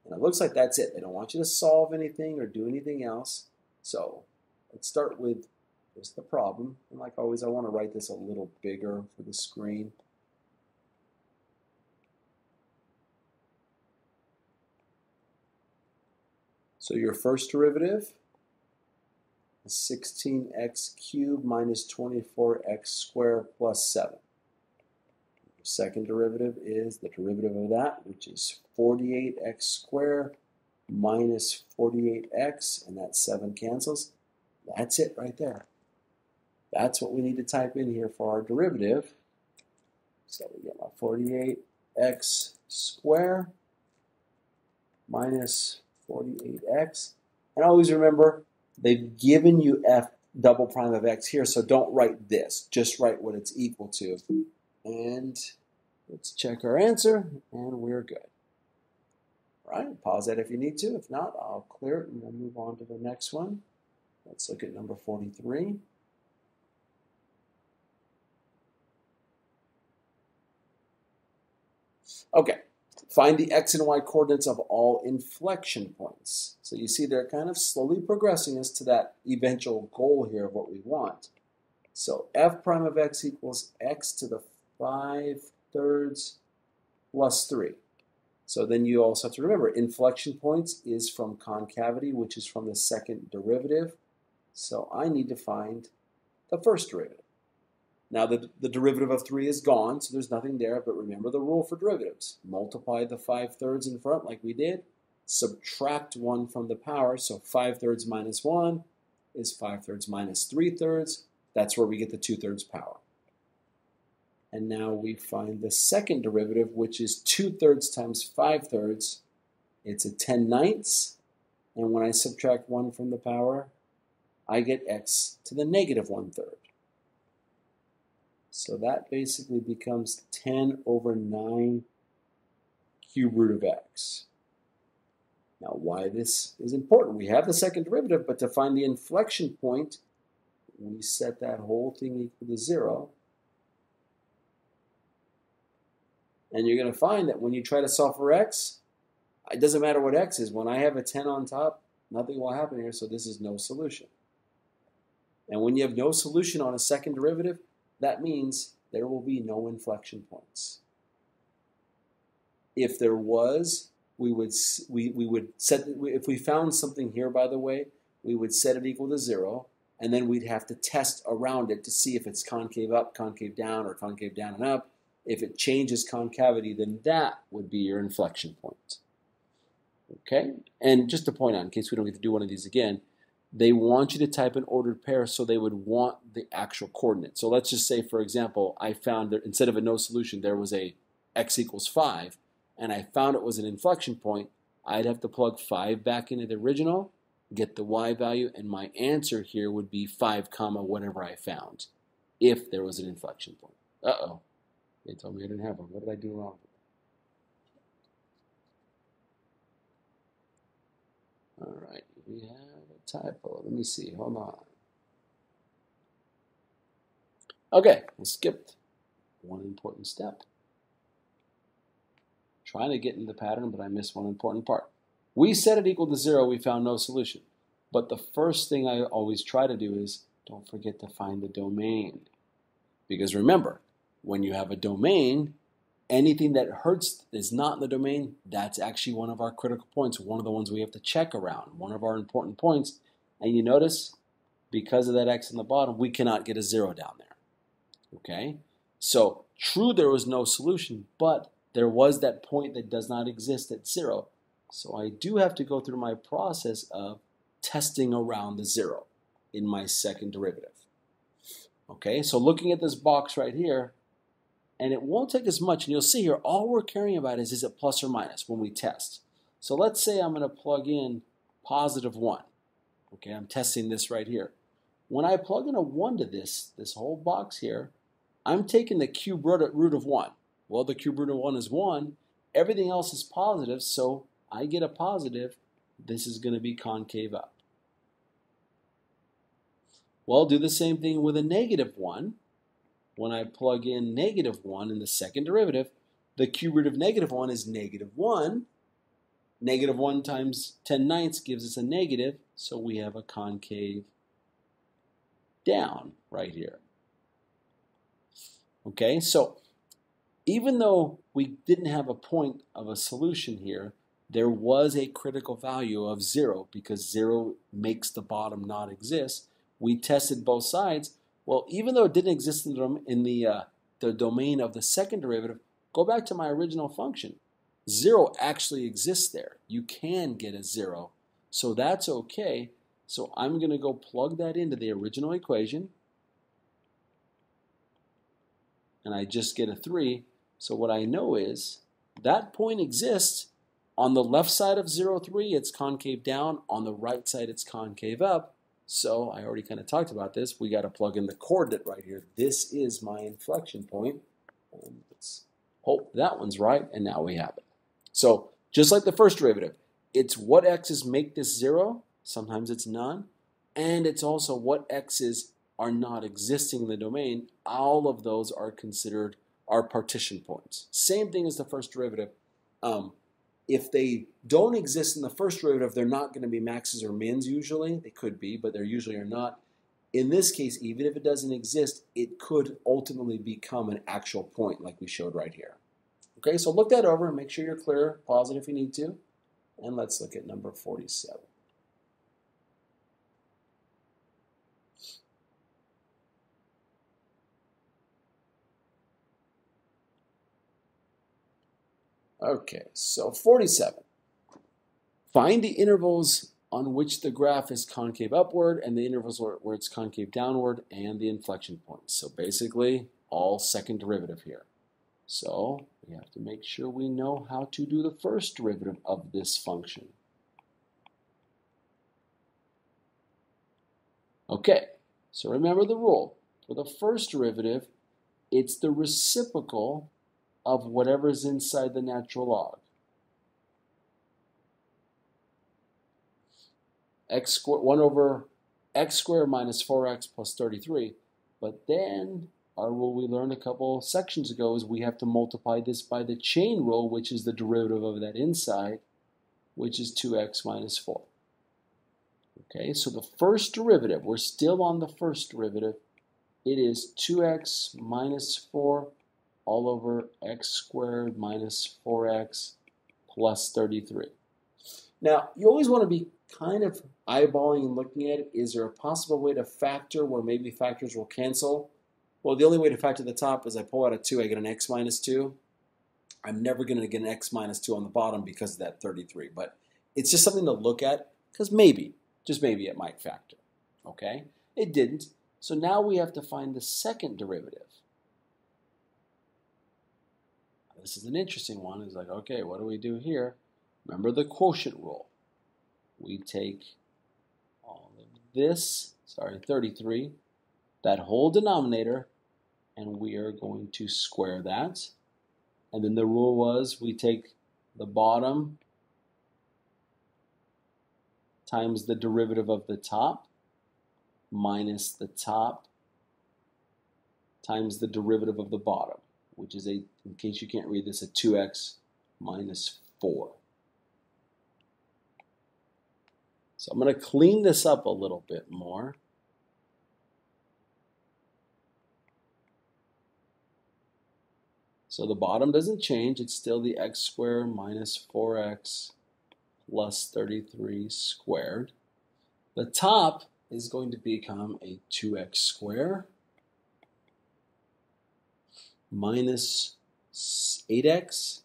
And it looks like that's it. They don't want you to solve anything or do anything else. So let's start with just the problem. And like always, I want to write this a little bigger for the screen. So your first derivative is 16x cubed minus 24x squared plus 7. Your second derivative is the derivative of that, which is 48x squared minus 48x, and that 7 cancels. That's it right there. That's what we need to type in here for our derivative. So we get my 48x squared minus 48x. And always remember, they've given you f double prime of x here, so don't write this. Just write what it's equal to. And let's check our answer, and we're good. All right, pause that if you need to. If not, I'll clear it and we'll move on to the next one. Let's look at number 43. Okay, find the x and y coordinates of all inflection points. So you see they're kind of slowly progressing us to that eventual goal here of what we want. So f prime of x equals x to the 5/3 plus 3. So then you also have to remember, inflection points is from concavity, which is from the second derivative. So I need to find the first derivative. Now the derivative of 3 is gone, so there's nothing there, but remember the rule for derivatives. Multiply the 5/3 in front like we did, subtract 1 from the power, so 5/3 minus 1 is 5/3 minus 3/3. That's where we get the 2/3 power. And now we find the second derivative, which is 2/3 times 5/3. It's a 10/9, and when I subtract 1 from the power, I get x to the negative 1/3. So that basically becomes 10 over 9 cube root of x. Now why this is important, we have the second derivative, but to find the inflection point, we set that whole thing equal to 0. And you're going to find that when you try to solve for x, it doesn't matter what x is. When I have a 10 on top, nothing will happen here, so this is no solution. And when you have no solution on a second derivative, that means there will be no inflection points. If there was, we would set, if we found something here, by the way, we would set it equal to 0, and then we'd have to test around it to see if it's concave up, concave down, or concave down and up. If it changes concavity, then that would be your inflection point. Okay? And just to point out, in case we don't get to do one of these again, they want you to type an ordered pair, so they would want the actual coordinate. So let's just say, for example, I found that instead of a no solution, there was a x equals 5, and I found it was an inflection point. I'd have to plug 5 back into the original, get the y value, and my answer here would be 5 comma whatever I found, if there was an inflection point. Uh-oh. They told me I didn't have one. What did I do wrong? All right, we have a typo. Let me see. Hold on. Okay, I skipped one important step. Trying to get in the pattern, but I missed one important part. We set it equal to 0. We found no solution. But the first thing I always try to do is don't forget to find the domain. Because remember, when you have a domain, anything that hurts is not in the domain. That's actually one of our critical points, one of the ones we have to check around, one of our important points. And you notice, because of that x in the bottom, we cannot get a 0 down there. Okay? So, true, there was no solution, but there was that point that does not exist at 0. So I do have to go through my process of testing around the 0 in my second derivative. Okay, so looking at this box right here, and it won't take as much, and you'll see here, all we're caring about is it plus or minus when we test. So let's say I'm going to plug in positive 1. Okay, I'm testing this right here. When I plug in a 1 to this whole box here, I'm taking the cube root of 1. Well, the cube root of 1 is 1. Everything else is positive, so I get a positive. This is going to be concave up. Well, do the same thing with a negative 1. When I plug in negative 1 in the second derivative, the cube root of negative 1 is negative 1. Negative 1 times 10/9 gives us a negative, so we have a concave down right here. Okay, so even though we didn't have a point of a solution here, there was a critical value of 0 because 0 makes the bottom not exist. We tested both sides. Well, even though it didn't exist in the domain of the second derivative, go back to my original function. 0 actually exists there. You can get a 0, so that's okay. So I'm going to go plug that into the original equation. and I just get a 3. So what I know is that point exists. On the left side of 0, 3, it's concave down. On the right side, it's concave up. So I already kind of talked about this. We got to plug in the coordinate right here. This is my inflection point. And let's hope that one's right, and now we have it. So just like the first derivative, it's what x's make this 0. Sometimes it's none. And it's also what x's are not existing in the domain. All of those are considered our partition points. Same thing as the first derivative. If they don't exist in the first derivative, they're not going to be maxes or mins usually. They could be, but they usually are not. In this case, even if it doesn't exist, it could ultimately become an actual point like we showed right here. Okay, so look that over and make sure you're clear. Pause it if you need to. And let's look at number 47. Okay, so 47. Find the intervals on which the graph is concave upward and the intervals where it's concave downward and the inflection points. So basically, all second derivative here. So we have to make sure we know how to do the first derivative of this function. Okay, so remember the rule. For the first derivative, it's the reciprocal of whatever is inside the natural log. X squared, 1 over x squared minus 4x plus 33. But then our rule we learned a couple sections ago is we have to multiply this by the chain rule, which is the derivative of that inside, which is 2x minus 4. Okay, so the first derivative, we're still on the first derivative. It is 2x minus 4 all over x squared minus 4x plus 33. Now, you always want to be kind of eyeballing and looking at it. Is there a possible way to factor where maybe factors will cancel? Well, the only way to factor the top is I pull out a 2, I get an x minus 2. I'm never going to get an x minus 2 on the bottom because of that 33. But it's just something to look at because maybe, just maybe it might factor. Okay? It didn't. So now we have to find the second derivative. This is an interesting one. It's like, okay, what do we do here? Remember the quotient rule. We take all of this, 33, that whole denominator, and we are going to square that. And then the rule was we take the bottom times the derivative of the top minus the top times the derivative of the bottom, which is in case you can't read this, a 2x minus 4. So I'm going to clean this up a little bit more. So the bottom doesn't change. It's still the x squared minus 4x plus 33 squared. The top is going to become a 2x squared minus 8x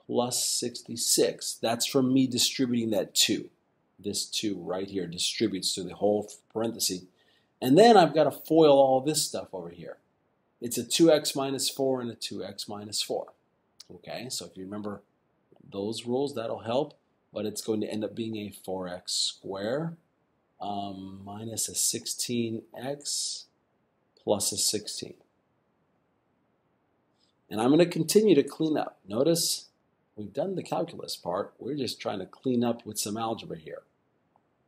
plus 66. That's from me distributing that 2. This 2 right here distributes to the whole parenthesis. And then I've got to FOIL all this stuff over here. It's a 2x minus 4 and a 2x minus 4. Okay, so if you remember those rules, that'll help. But it's going to end up being a 4x squared minus a 16x plus a 16. And I'm going to continue to clean up. Notice we've done the calculus part. We're just trying to clean up with some algebra here.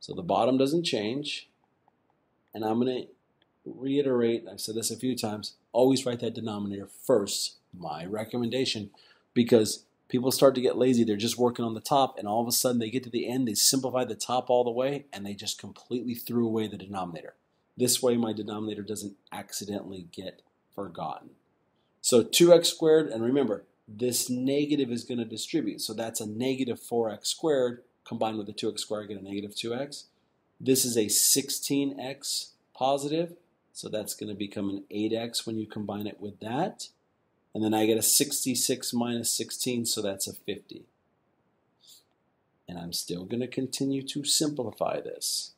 So the bottom doesn't change. And I'm going to reiterate, I've said this a few times, always write that denominator first, my recommendation, because people start to get lazy. They're just working on the top, and all of a sudden they get to the end, they simplify the top all the way, and they just completely threw away the denominator. This way my denominator doesn't accidentally get forgotten. So 2x squared, and remember, this negative is going to distribute. So that's a negative 4x squared combined with the 2x squared, I get a negative 2x. This is a 16x positive, so that's going to become an 8x when you combine it with that. And then I get a 66 minus 16, so that's a 50. And I'm still going to continue to simplify this.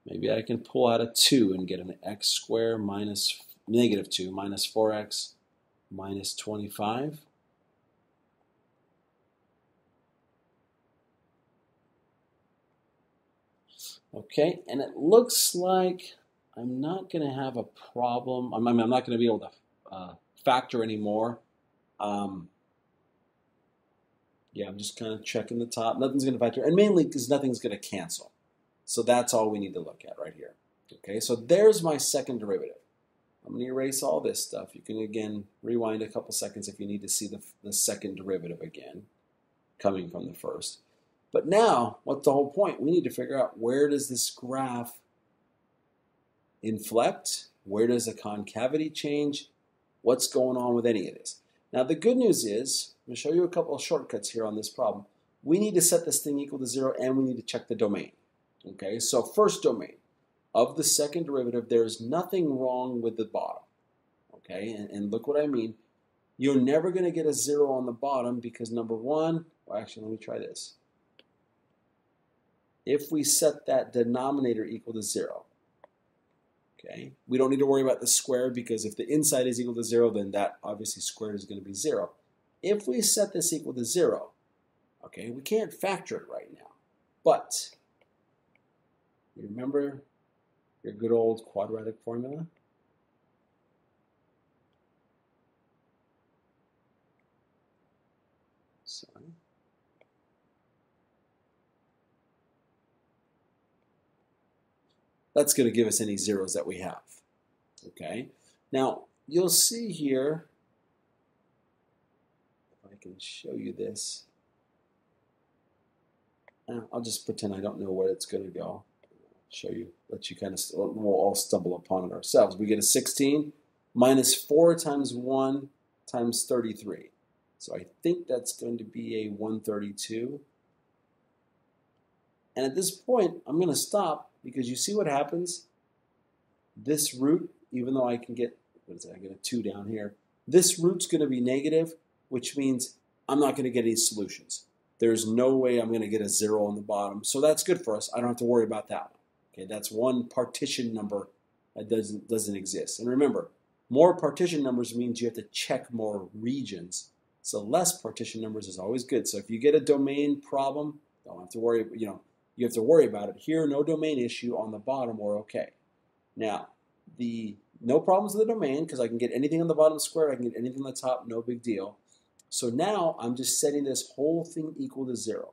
Maybe I can pull out a 2 and get an x squared minus negative 2 minus 4x minus 25. Okay, and it looks like I'm not going to have a problem. I'm not going to be able to factor anymore. Yeah, I'm just kind of checking the top. Nothing's going to factor, and mainly because nothing's going to cancel. So that's all we need to look at right here. Okay, so there's my second derivative. I'm going to erase all this stuff. You can, again, rewind a couple seconds if you need to see the second derivative again, coming from the first. But now, what's the whole point? We need to figure out, where does this graph inflect? Where does the concavity change? What's going on with any of this? Now, the good news is, I'm going to show you a couple of shortcuts here on this problem. We need to set this thing equal to 0, and we need to check the domain. Okay, so first domain. Of the second derivative, there's nothing wrong with the bottom. Okay, and look what I mean. You're never going to get a 0 on the bottom because, number one, well, actually, let me try this. If we set that denominator equal to 0, okay, we don't need to worry about the square, because if the inside is equal to 0, then that obviously squared is going to be 0. If we set this equal to 0, okay, we can't factor it right now. But you remember your good old quadratic formula? Sorry. That's going to give us any zeros that we have. Okay. Now, you'll see here, if I can show you this. I'll just pretend I don't know where it's going to go. Show you, let you kind of, we'll all stumble upon it ourselves. We get a 16 minus 4 times 1 times 33. So I think that's going to be a 132. And at this point, I'm going to stop, because you see what happens? This root, even though I can get, what is it? I get a 2 down here. This root's going to be negative, which means I'm not going to get any solutions. There's no way I'm going to get a 0 on the bottom. So that's good for us. I don't have to worry about that one. Okay, that's one partition number that doesn't exist. And remember, more partition numbers means you have to check more regions. So less partition numbers is always good. So if you get a domain problem, don't have to worry, you have to worry about it. Here, no domain issue. On the bottom, we're okay. Now, no problems with the domain, because I can get anything on the bottom squared, I can get anything on the top, no big deal. So now I'm just setting this whole thing equal to 0.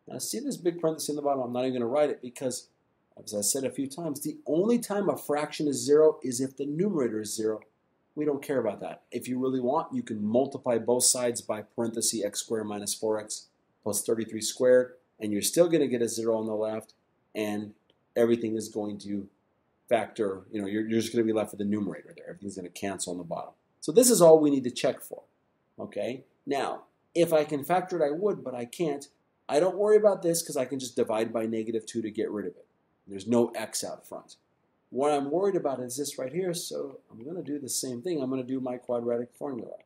Now see this big parenthesis in the bottom? I'm not even going to write it, because, as I said a few times, the only time a fraction is 0 is if the numerator is 0. We don't care about that. If you really want, you can multiply both sides by parenthesis x squared minus 4x plus 33 squared, and you're still going to get a 0 on the left, and everything is going to factor, you're just going to be left with the numerator there. Everything's going to cancel on the bottom. So this is all we need to check for. Okay? Now, if I can factor it, I would, but I can't. I don't worry about this, because I can just divide by -2 to get rid of it. There's no x out front. What I'm worried about is this right here, so I'm going to do the same thing. I'm going to do my quadratic formula.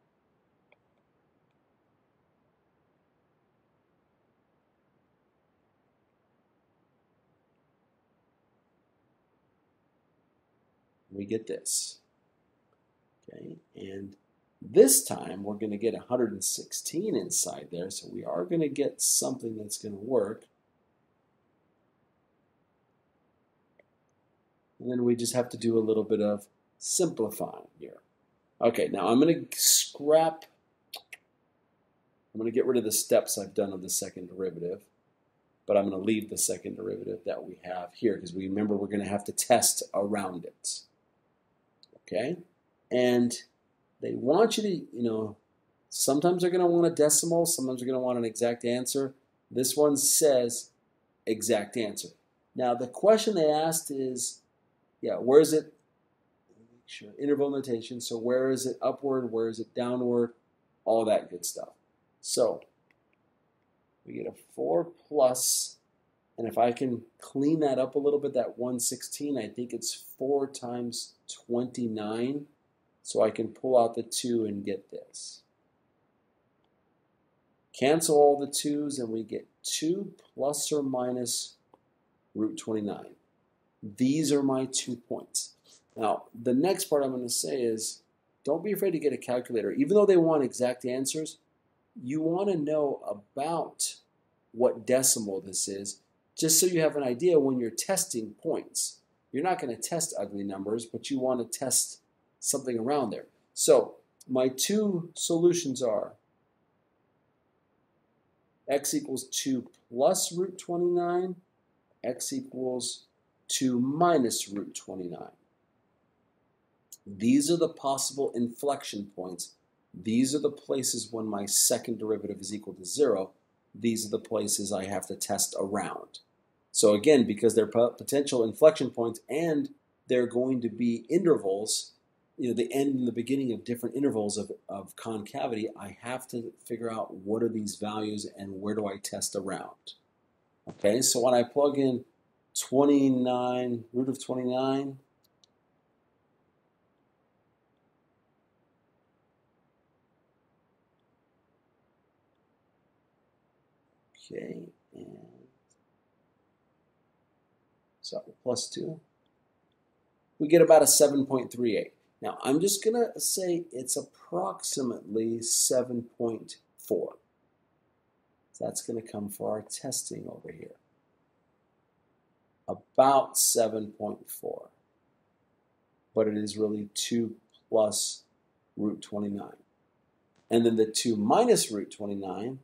We get this. Okay, and this time we're going to get 116 inside there, so we are going to get something that's going to work. And then we just have to do a little bit of simplifying here. Okay, now I'm going to get rid of the steps I've done of the second derivative, but I'm going to leave the second derivative that we have here, because we remember we're going to have to test around it. Okay, and they want you to, sometimes they're going to want a decimal, sometimes they're going to want an exact answer. This one says exact answer. Now the question they asked is, where is it? Make sure, interval notation. So where is it upward? Where is it downward? All that good stuff. So we get a 4 plus, and if I can clean that up a little bit, that 116, I think it's 4 times 29. So I can pull out the 2 and get this. Cancel all the 2's, and we get 2 plus or minus root 29. These are my 2 points. Now, the next part I'm going to say is, don't be afraid to get a calculator. Even though they want exact answers, you want to know about what decimal this is, just so you have an idea when you're testing points. You're not going to test ugly numbers, but you want to test something around there. So my 2 solutions are x equals 2 plus root 29, x equals 2 minus root 29. These are the possible inflection points. These are the places when my second derivative is equal to 0. These are the places I have to test around. So again, because they're potential inflection points and they're going to be intervals, the end and the beginning of different intervals of concavity, I have to figure out what are these values and where do I test around. Okay, so when I plug in 29, root of 29, okay, and so plus 2, we get about a 7.38. Now, I'm just going to say it's approximately 7.4. So that's going to come for our testing over here. About 7.4. But it is really 2 plus root 29. And then the 2 minus root 29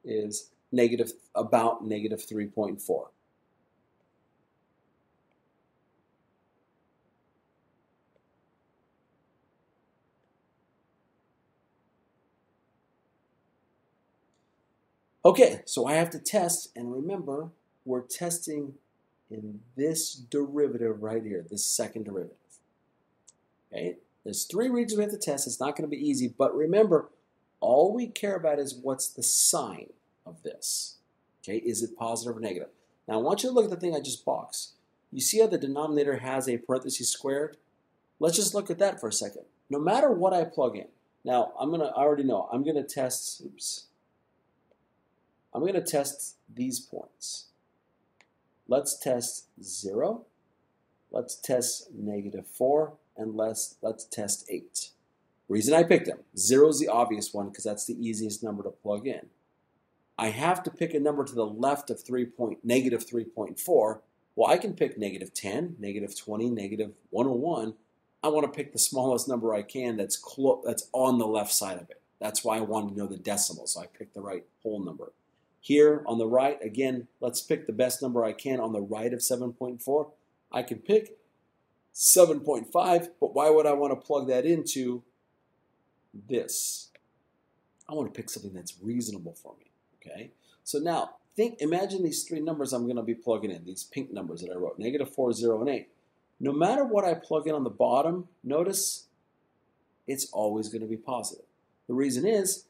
is about negative 3.4. Okay, so I have to test, and remember, we're testing in this derivative right here, this second derivative. Okay, there's 3 regions we have to test. It's not going to be easy, but remember, all we care about is what's the sign of this. Okay, is it positive or negative? Now I want you to look at the thing I just boxed. You see how the denominator has a parentheses squared? Let's just look at that for a second. No matter what I plug in, now I already know, I'm going to test, I'm going to test these points. Let's test 0, let's test negative 4, and let's test 8. Reason I picked them, 0 is the obvious one because that's the easiest number to plug in. I have to pick a number to the left of negative 3.4. Well, I can pick negative 10, negative 20, negative 101. I want to pick the smallest number I can that's on the left side of it. That's why I wanted to know the decimal, so I picked the right whole number. Here on the right, again, let's pick the best number I can on the right of 7.4. I can pick 7.5, but why would I want to plug that into this? I want to pick something that's reasonable for me. Okay, so now imagine these 3 numbers I'm going to be plugging in, these pink numbers that I wrote, negative 4, 0, and 8. No matter what I plug in on the bottom, notice it's always going to be positive. The reason is,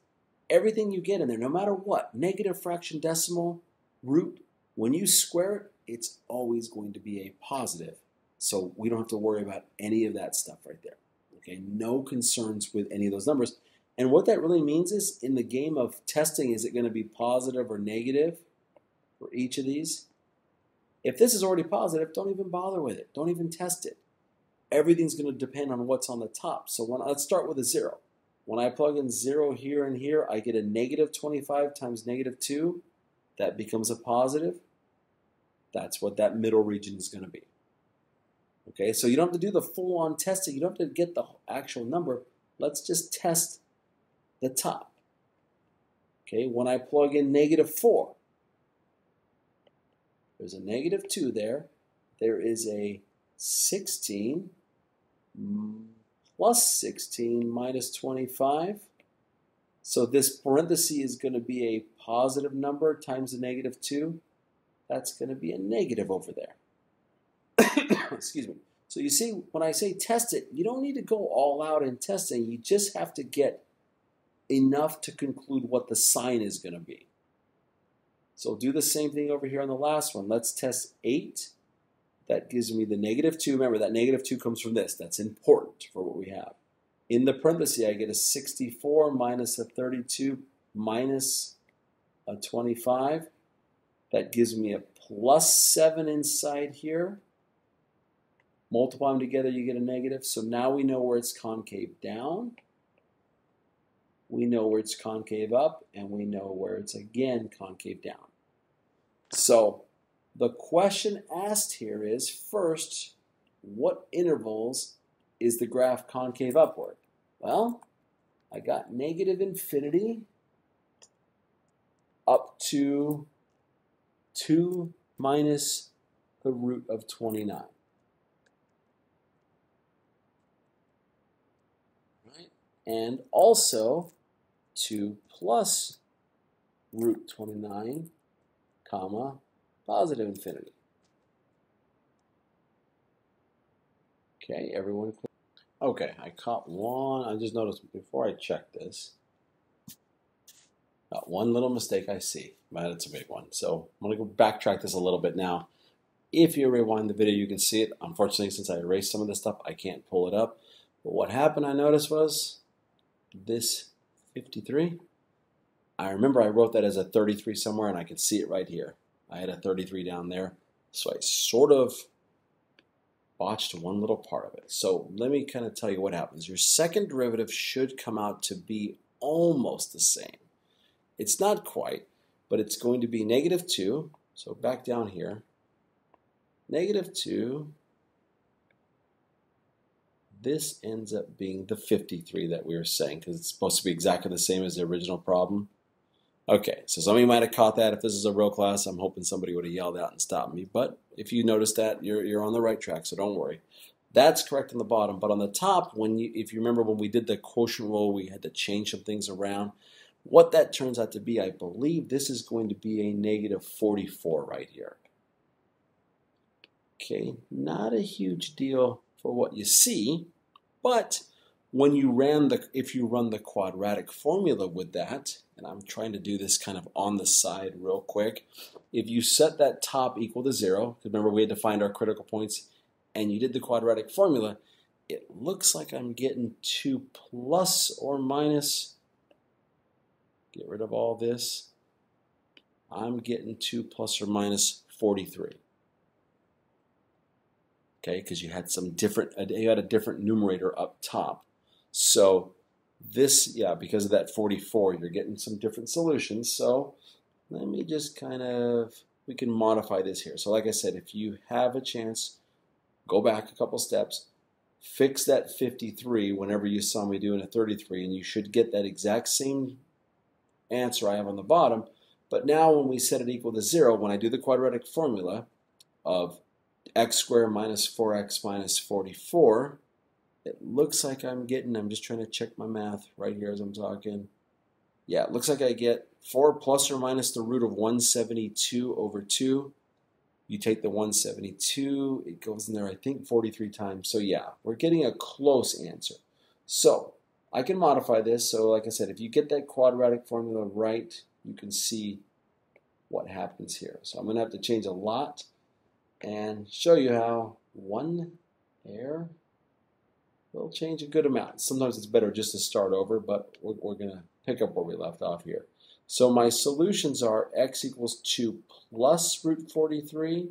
everything you get in there, no matter what, negative, fraction, decimal, root, when you square it, it's always going to be a positive. So we don't have to worry about any of that stuff right there. Okay, no concerns with any of those numbers. And what that really means is, in the game of testing, is it going to be positive or negative for each of these? If this is already positive, don't even bother with it. Don't even test it. Everything's going to depend on what's on the top. So let's start with a 0. When I plug in 0 here and here, I get a negative 25 times negative 2. That becomes a positive. That's what that middle region is going to be. Okay, so you don't have to do the full-on testing. You don't have to get the actual number. Let's just test the top. Okay, when I plug in negative 4, there's a negative 2 there. There is a 16 plus 16 minus 25. So this parenthesis is going to be a positive number times the negative 2. That's going to be a negative over there. Excuse me. So you see, when I say test it, you don't need to go all out in testing. You just have to get enough to conclude what the sign is going to be. So do the same thing over here on the last one. Let's test 8. That gives me the negative 2. Remember, that negative 2 comes from this. That's important for what we have. In the parenthesis, I get a 64 minus a 32 minus a 25. That gives me a plus 7 inside here. Multiply them together, you get a negative. So now we know where it's concave down. We know where it's concave up, and we know where it's again concave down. So the question asked here is, first, what intervals is the graph concave upward? Well, I got negative infinity up to 2 minus the root of 29. Right? And also 2 plus root 29, comma, positive infinity. Okay, everyone clear? Okay, I caught one. I just noticed before I check this, got one little mistake I see, but it's a big one. So I'm going to go backtrack this a little bit now. If you rewind the video, you can see it. Unfortunately, since I erased some of this stuff, I can't pull it up. But what happened, I noticed, was this 53. I remember I wrote that as a 33 somewhere, and I could see it right here. I had a 33 down there. So I sort of botched one little part of it. So let me kind of tell you what happens. Your second derivative should come out to be almost the same. It's not quite, but it's going to be negative 2. So back down here. Negative 2. This ends up being the 53 that we were saying, because it's supposed to be exactly the same as the original problem. Okay, so some of you might have caught that. If this is a real class, I'm hoping somebody would have yelled out and stopped me. But if you noticed that, you're on the right track, so don't worry. That's correct on the bottom. But on the top, if you remember when we did the quotient rule, we had to change some things around. What that turns out to be, I believe this is going to be a negative 44 right here. Okay, not a huge deal for what you see, but when you if you run the quadratic formula with that, and I'm trying to do this kind of on the side real quick, if you set that top equal to 0, remember we had to find our critical points, and you did the quadratic formula, it looks like I'm getting 2 plus or minus, get rid of all this, I'm getting 2 plus or minus 43. Okay, because you had a different numerator up top. So this, yeah, because of that 44, you're getting some different solutions. So let me just we can modify this here. So like I said, if you have a chance, go back a couple steps, fix that 53 whenever you saw me doing a 33, and you should get that exact same answer I have on the bottom. But now when we set it equal to 0, when I do the quadratic formula of x squared minus 4x minus 44, it looks like I'm just trying to check my math right here as I'm talking. Yeah, it looks like I get 4 plus or minus the root of 172 over 2. You take the 172, it goes in there, I think, 43 times. So yeah, we're getting a close answer. So I can modify this. So like I said, if you get that quadratic formula right, you can see what happens here. So I'm going to have to change a lot and show you how one error will change a good amount. Sometimes it's better just to start over, but we're going to pick up where we left off here. So my solutions are x equals 2 plus root 43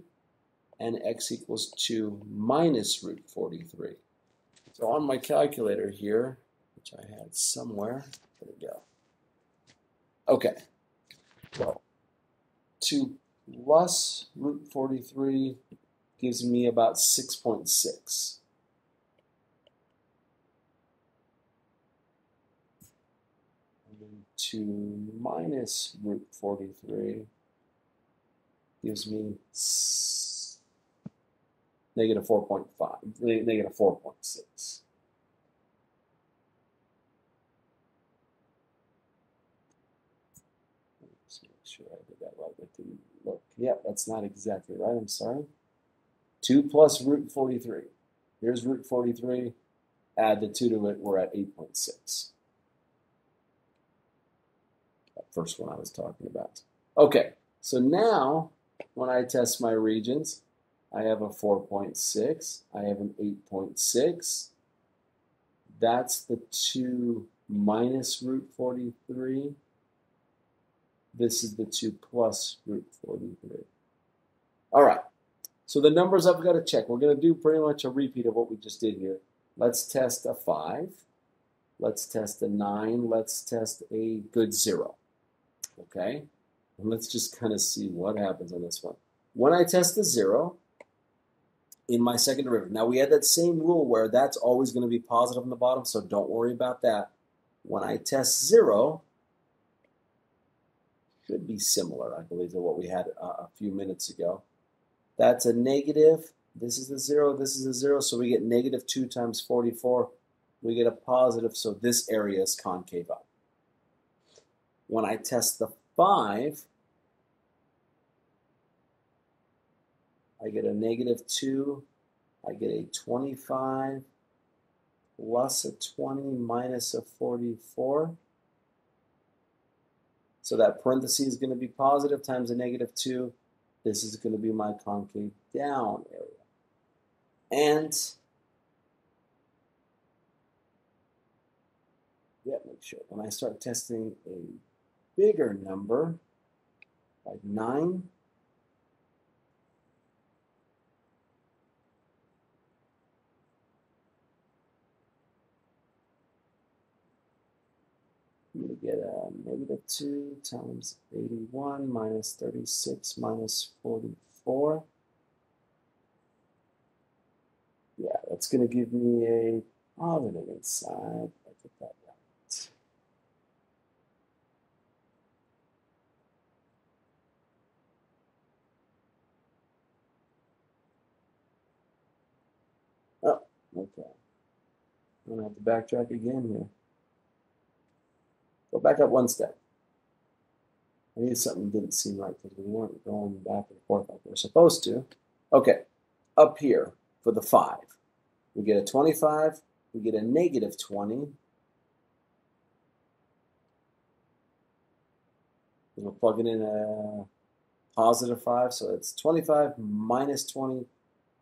and x equals 2 minus root 43. So on my calculator here, which I had somewhere, there we go. Okay, so 2 plus root 43 gives me about 6.6. 2 minus root 43 gives me negative 4.5, negative 4.6. Let's make sure I did that right. That didn't look. Yep, that's not exactly right. I'm sorry. 2 plus root 43. Here's root 43. Add the 2 to it. We're at 8.6. First one I was talking about. Okay, so now when I test my regions, I have a 4.6, I have an 8.6. That's the 2 minus root 43. This is the 2 plus root 43. All right, so the numbers I've got to check. We're going to do pretty much a repeat of what we just did here. Let's test a 5. Let's test a 9. Let's test a good 0. Okay? And let's just kind of see what happens on this one. When I test a 0 in my second derivative, now we had that same rule where that's always going to be positive on the bottom, so don't worry about that. When I test 0, should be similar, I believe, to what we had a few minutes ago. That's a negative. This is a 0. This is a 0. So we get negative 2 times 44. We get a positive. So this area is concave up. When I test the 5, I get a negative 2. I get a 25 plus a 20 minus a 44. So that parenthesis is going to be positive times a negative 2. This is going to be my concave down area. And, yeah, make sure. When I start testing a bigger number, like 9, I'm going to get a negative 2 times 81 minus 36 minus 44. Yeah, that's going to give me a positive inside. I get that right. Oh, okay. I'm going to have to backtrack again here. Go back up one step. I knew something didn't seem right because we weren't going back and forth like we're supposed to. Okay, up here for the 5. We get a 25, we get a negative 20. We're plugging in a positive 5, so it's 25 minus 20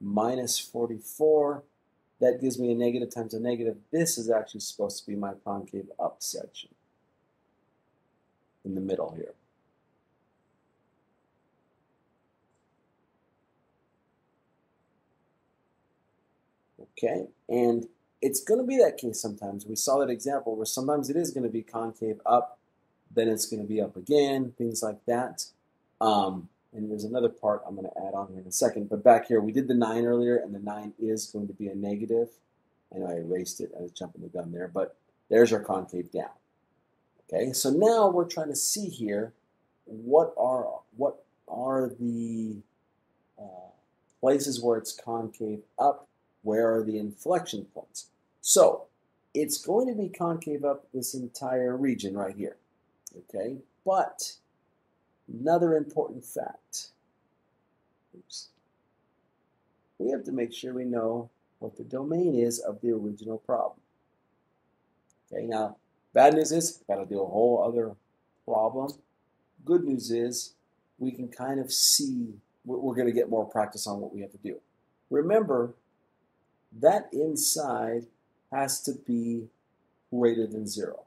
minus 44. That gives me a negative times a negative. This is actually supposed to be my concave up section in the middle here. Okay, and it's going to be that case sometimes. We saw that example where sometimes it is going to be concave up, then it's going to be up again, things like that. And there's another part I'm going to add on here in a second. But back here, we did the 9 earlier, and the 9 is going to be a negative. I know I erased it. I was jumping the gun there, but there's our concave down. Okay, so now we're trying to see here what are the places where it's concave up. Where are the inflection points? So it's going to be concave up this entire region right here. Okay, but another important fact. Oops. We have to make sure we know what the domain is of the original problem. Okay, now bad news is I've got to do a whole other problem. Good news is we can kind of see, we're going to get more practice on what we have to do. Remember, that inside has to be greater than 0.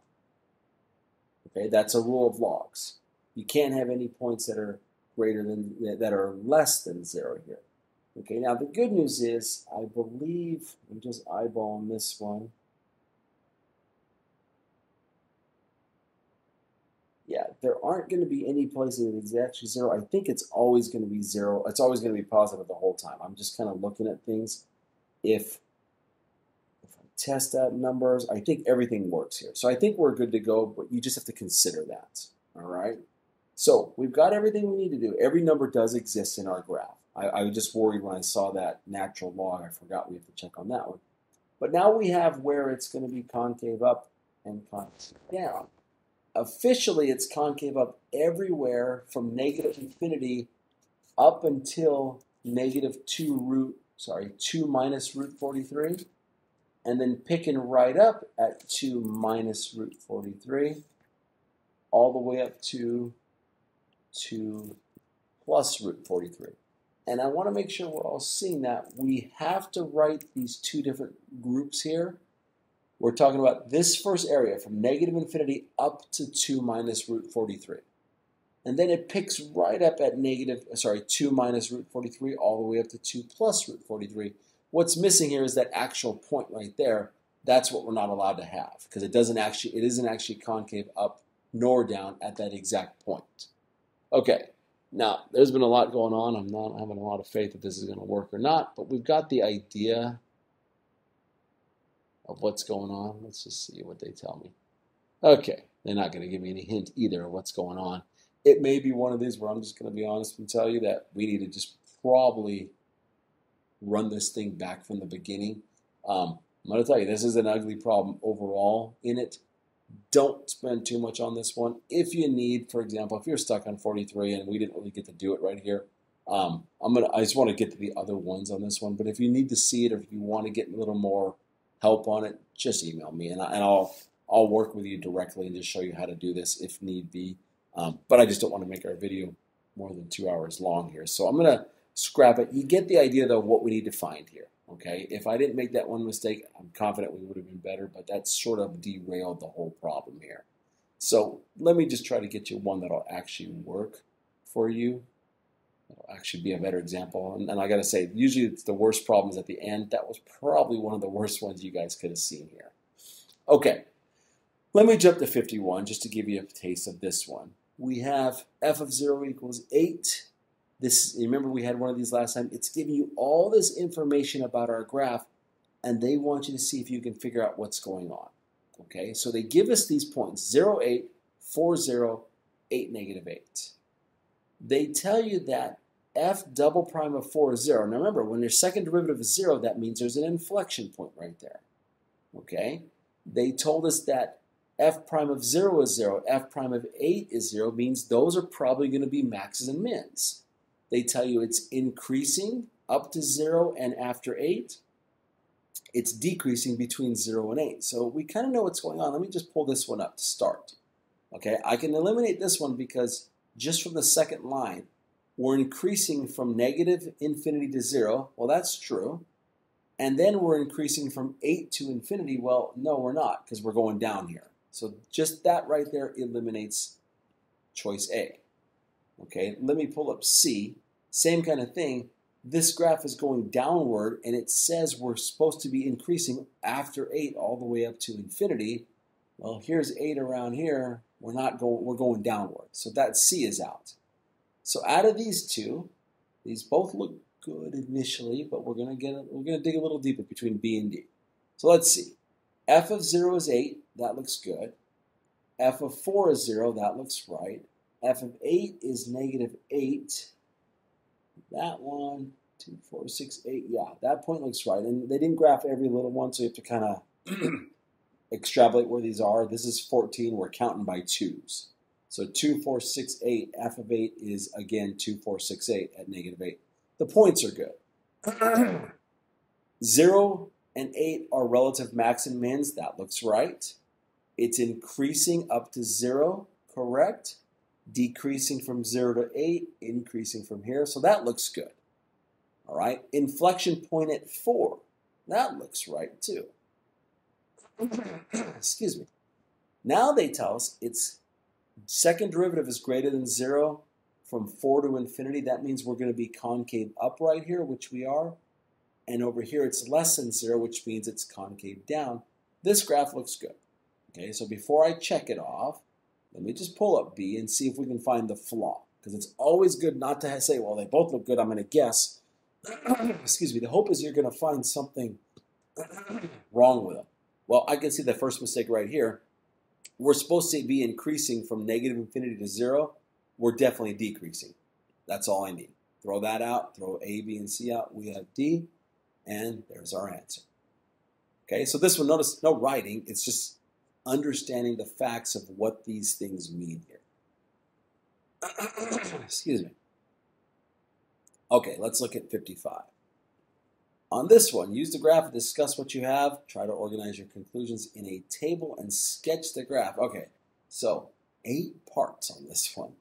Okay, that's a rule of logs. You can't have any points that are that are less than 0 here. Okay, now the good news is, I believe, I'm just eyeballing this one. Yeah, there aren't going to be any places that it's actually 0. I think it's always going to be 0. It's always going to be positive the whole time. I'm just kind of looking at things. If I test out numbers, I think everything works here. So I think we're good to go, but you just have to consider that. All right? So we've got everything we need to do. Every number does exist in our graph. I was just worried when I saw that natural log. I forgot we have to check on that one. But now we have where it's going to be concave up and concave down. Officially, it's concave up everywhere from negative infinity up until negative 2 minus root 43, and then picking right up at 2 minus root 43, all the way up to 2 plus root 43. And I want to make sure we're all seeing that. We have to write these two different groups here. we're talking about this first area from negative infinity up to 2 minus root 43. And then it picks right up at 2 minus root 43 all the way up to 2 plus root 43. What's missing here is that actual point right there. That's what we're not allowed to have because it isn't actually concave up nor down at that exact point. Okay, now there's been a lot going on. I'm not having a lot of faith that this is going to work or not, but we've got the idea of what's going on. Let's just see what they tell me. Okay, they're not going to give me any hint either of what's going on. It may be one of these where I'm just going to be honest and tell you that we need to just probably run this thing back from the beginning. I'm going to tell you, this is an ugly problem overall in it. Don't spend too much on this one. If you need, for example, if you're stuck on 43 and we didn't really get to do it right here, I just want to get to the other ones on this one. But if you need to see it or if you want to get a little more help on it, just email me and I'll work with you directly and just show you how to do this if need be. But I just don't want to make our video more than 2 hours long here. So I'm going to scrap it. You get the idea, though, what we need to find here. Okay, if I didn't make that one mistake, I'm confident we would have been better, but that sort of derailed the whole problem here. So let me just try to get you one that'll actually work for you. That'll actually be a better example. And I got to say, usually it's the worst problems at the end. That was probably one of the worst ones you guys could have seen here. Okay, let me jump to 51 just to give you a taste of this one. We have f of 0 equals 8. Remember we had one of these last time. It's giving you all this information about our graph, and they want you to see if you can figure out what's going on. Okay, so they give us these points, 0, 8, 4, 0, 8, negative 8. They tell you that f double prime of 4 is 0. Now remember, when there's second derivative is 0, that means there's an inflection point right there. Okay, they told us that f prime of 0 is 0, f prime of 8 is 0, means those are probably going to be maxes and mins. They tell you it's increasing up to 0 and after 8. It's decreasing between 0 and 8. So we kind of know what's going on. Let me just pull this one up to start. Okay, I can eliminate this one because just from the second line, we're increasing from negative infinity to 0. Well, that's true. And then we're increasing from 8 to infinity. Well, no, we're not because we're going down here. So just that right there eliminates choice A. Okay, let me pull up C. Same kind of thing. This graph is going downward, and it says we're supposed to be increasing after 8 all the way up to infinity. Well, here's 8 around here. We're going downward. So that C is out. So out of these two, these both look good initially, but we're gonna dig a little deeper between B and D. So let's see. F of 0 is 8. That looks good. F of 4 is 0. That looks right. F of 8 is negative 8. That one, 2, 4, 6, 8. Yeah, that point looks right. And they didn't graph every little one, so you have to kind of extrapolate where these are. This is 14. We're counting by twos. So 2, 4, 6, 8. F of 8 is, again, 2, 4, 6, 8 at negative 8. The points are good. 0 and 8 are relative max and mins. That looks right. It's increasing up to 0, correct? Decreasing from 0 to 8, increasing from here. So that looks good. All right. Inflection point at 4. That looks right too. Excuse me. Now they tell us its second derivative is greater than 0 from 4 to infinity. That means we're going to be concave up right here, which we are. And over here it's less than 0, which means it's concave down. This graph looks good. Okay, so before I check it off, let me just pull up B and see if we can find the flaw. Because it's always good not to say, well, they both look good, I'm going to guess. Excuse me. The hope is you're going to find something wrong with them. Well, I can see the first mistake right here. We're supposed to be increasing from negative infinity to 0. We're definitely decreasing. That's all I need. Throw that out. Throw A, B, and C out. We have D. And there's our answer. Okay, so this one, notice no writing. It's just understanding the facts of what these things mean here. Excuse me. Okay, let's look at 55. On this one, use the graph to discuss what you have. Try to organize your conclusions in a table and sketch the graph. Okay, so 8 parts on this one.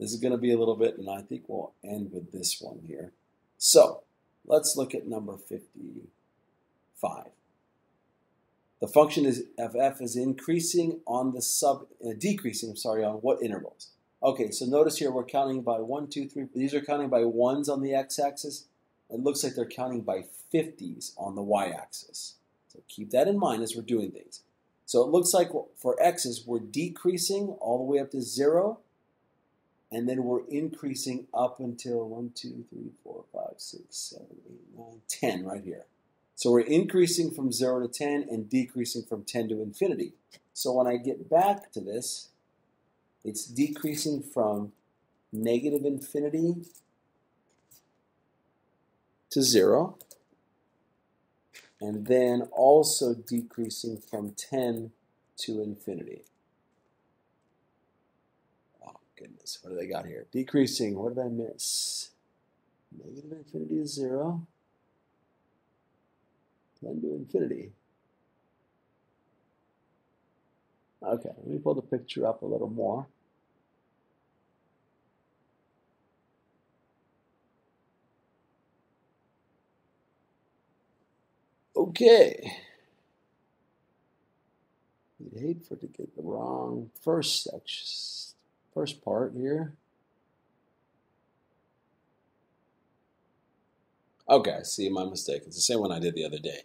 This is going to be a little bit, and I think we'll end with this one here. So let's look at number 55. The function of f is increasing on the decreasing, on what intervals? Okay, so notice here we're counting by 1, 2, 3. These are counting by ones on the x-axis. It looks like they're counting by 50s on the y-axis. So keep that in mind as we're doing things. So it looks like for x's, we're decreasing all the way up to 0, and then we're increasing up until 1, 2, 3, 4, 5, 6, 7, 8, 9, 10 right here. So we're increasing from 0 to 10 and decreasing from 10 to infinity. So when I get back to this, it's decreasing from negative infinity to 0, and then also decreasing from 10 to infinity. Oh, goodness, what do they got here? Decreasing, what did I miss? Negative infinity is 0. 10 to infinity. Okay, let me pull the picture up a little more. Okay. You'd hate for it to get the wrong first part here. Okay, I see my mistake. It's the same one I did the other day.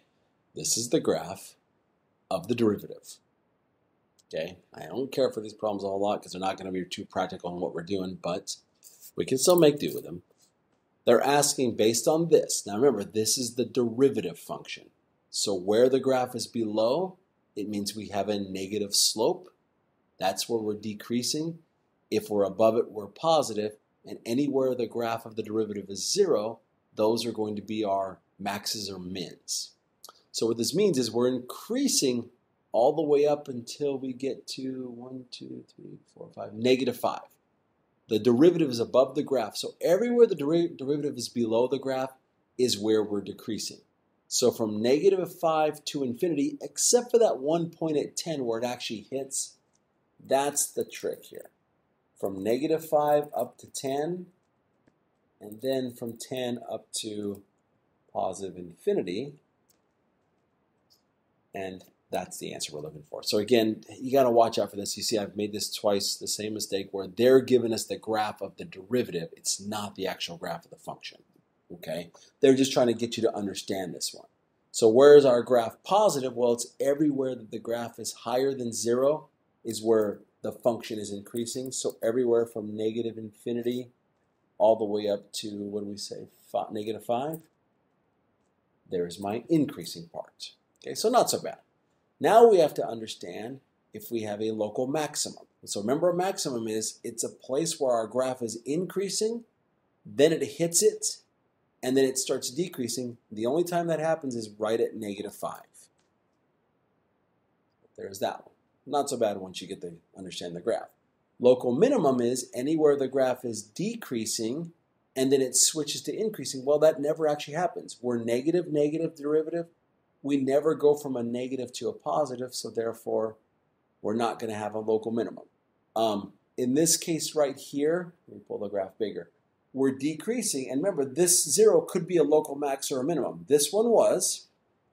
This is the graph of the derivative. Okay, I don't care for these problems a whole lot because they're not going to be too practical in what we're doing, but we can still make do with them. They're asking based on this. Now remember, this is the derivative function. So where the graph is below, it means we have a negative slope. That's where we're decreasing. If we're above it, we're positive. And anywhere the graph of the derivative is 0, those are going to be our maxes or mins. So what this means is we're increasing all the way up until we get to 1, 2, 3, 4, 5, negative 5. The derivative is above the graph. So everywhere the derivative is below the graph is where we're decreasing. So from negative 5 to infinity, except for that one point at 10 where it actually hits, that's the trick here. From negative 5 up to 10, and then from 10 up to positive infinity, and that's the answer we're looking for. So again, you got to watch out for this. You see I've made this twice, the same mistake, where they're giving us the graph of the derivative. It's not the actual graph of the function. Okay? They're just trying to get you to understand this one. So where is our graph positive? Well, it's everywhere that the graph is higher than 0 is where the function is increasing. So everywhere from negative infinity all the way up to, what do we say, negative 5, there's my increasing part. Okay, so not so bad. Now we have to understand if we have a local maximum. So remember, a maximum is it's a place where our graph is increasing, then it hits it, and then it starts decreasing. The only time that happens is right at negative 5. There's that one. Not so bad once you get to understand the graph. Local minimum is anywhere the graph is decreasing and then it switches to increasing. Well, that never actually happens. We're negative derivative. We never go from a negative to a positive, so therefore we're not going to have a local minimum. In this case right here, let me pull the graph bigger, we're decreasing, and remember this 0 could be a local max or a minimum. This one was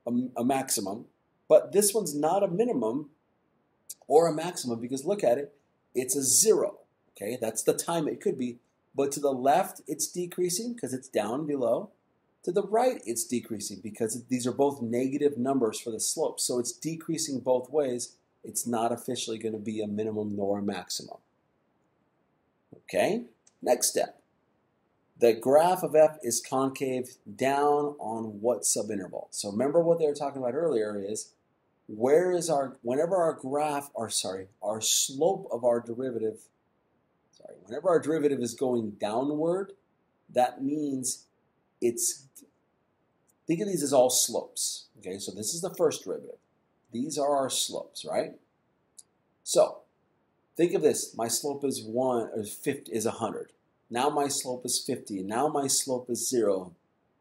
a maximum, but this one's not a minimum or a maximum because look at it, it's a 0. Okay, that's the time it could be, but to the left it's decreasing because it's down below. To the right, it's decreasing because these are both negative numbers for the slope. So it's decreasing both ways. It's not officially going to be a minimum nor a maximum. Okay, next step. The graph of f is concave down on what subinterval? So remember what they were talking about earlier is whenever our slope of our derivative, whenever our derivative is going downward, that means think of these as all slopes. Okay, so this is the first derivative. These are our slopes, right? So think of this. My slope is 100. Now my slope is 50. Now my slope is 0.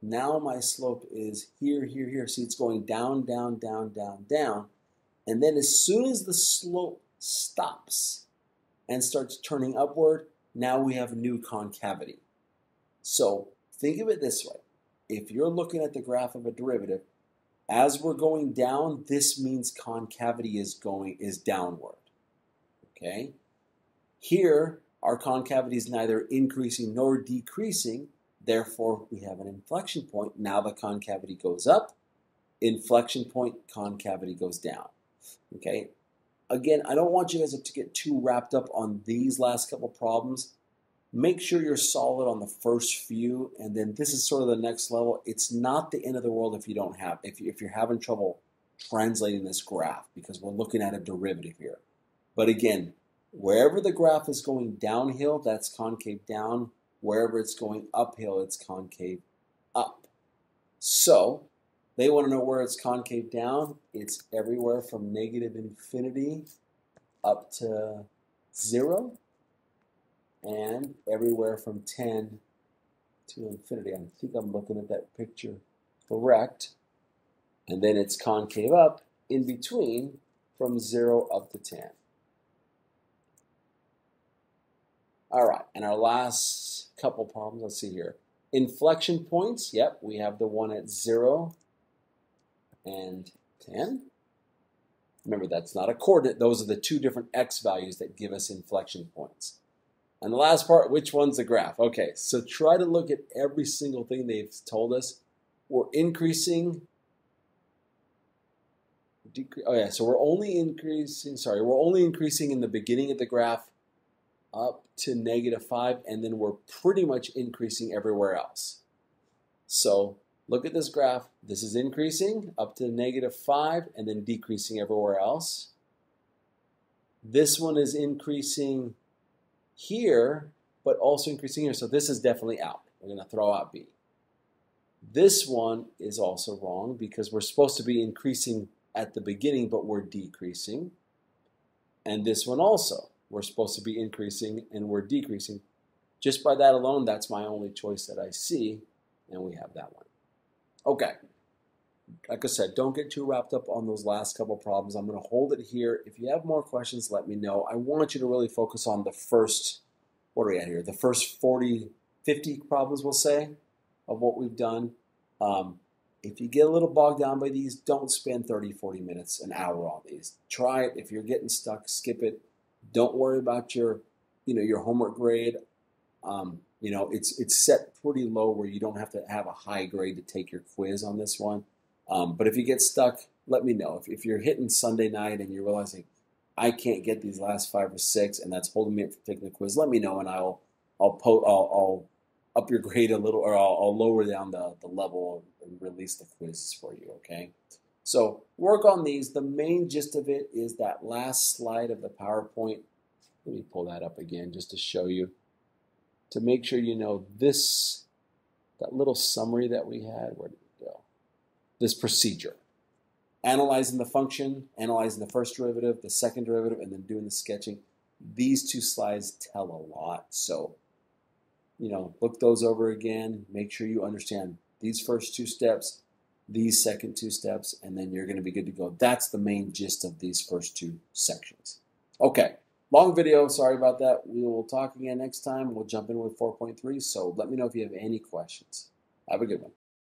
Now my slope is here, here, here. See, it's going down, down, down, down, down. And then as soon as the slope stops and starts turning upward, now we have a new concavity. So think of it this way. If you're looking at the graph of a derivative, As we're going down, this means concavity is downward. Okay? Here, our concavity is neither increasing nor decreasing. Therefore, we have an inflection point. Now the concavity goes up. Inflection point, concavity goes down. Okay? Again, I don't want you guys to get too wrapped up on these last couple problems. Make sure you're solid on the first few, and then this is sort of the next level. It's not the end of the world if you don't have, if you're having trouble translating this graph, because we're looking at a derivative here. But again, wherever the graph is going downhill, that's concave down. Wherever it's going uphill, it's concave up. So they want to know where it's concave down. It's everywhere from negative infinity up to 0. And everywhere from 10 to infinity. I think I'm looking at that picture correct. And then it's concave up in between from 0 up to 10. All right, and our last couple problems, let's see here. Inflection points, yep, we have the one at 0 and 10. Remember, that's not a coordinate. Those are the two different x values that give us inflection points. And the last part, which one's the graph? Okay, so try to look at every single thing they've told us. We're increasing. Oh yeah, so we're only increasing in the beginning of the graph up to -5, and then we're pretty much increasing everywhere else. So look at this graph. This is increasing up to -5 and then decreasing everywhere else. This one is increasing here, but also increasing here. So this is definitely out. We're going to throw out B. This one is also wrong because we're supposed to be increasing at the beginning, but we're decreasing. And this one also, we're supposed to be increasing and we're decreasing. Just by that alone, that's my only choice that I see, and we have that one. Okay. Like I said, don't get too wrapped up on those last couple problems. I'm going to hold it here. If you have more questions, let me know. I want you to really focus on the first, what are we at here? The first 40, 50 problems, we'll say, of what we've done. If you get a little bogged down by these, don't spend 30, 40 minutes, an hour on these. Try it. If you're getting stuck, skip it. Don't worry about your homework grade. It's set pretty low where you don't have to have a high grade to take your quiz on this one. But if you get stuck, let me know. If you're hitting Sunday night and you're realizing I can't get these last 5 or 6 and that's holding me up from taking the quiz, let me know and I'll up your grade a little, or I'll lower down the level and release the quizzes for you. Okay. So work on these. The main gist of it is that last slide of the PowerPoint. Let me pull that up again just to show you, to make sure you know this, that little summary that we had. Where did it go? This procedure. Analyzing the function, analyzing the first derivative, the second derivative, and then doing the sketching. These 2 slides tell a lot. So, look those over again. Make sure you understand these first 2 steps, these second 2 steps, and then you're going to be good to go. That's the main gist of these first 2 sections. Okay, long video. Sorry about that. We will talk again next time. We'll jump in with 4.3. So let me know if you have any questions. Have a good one.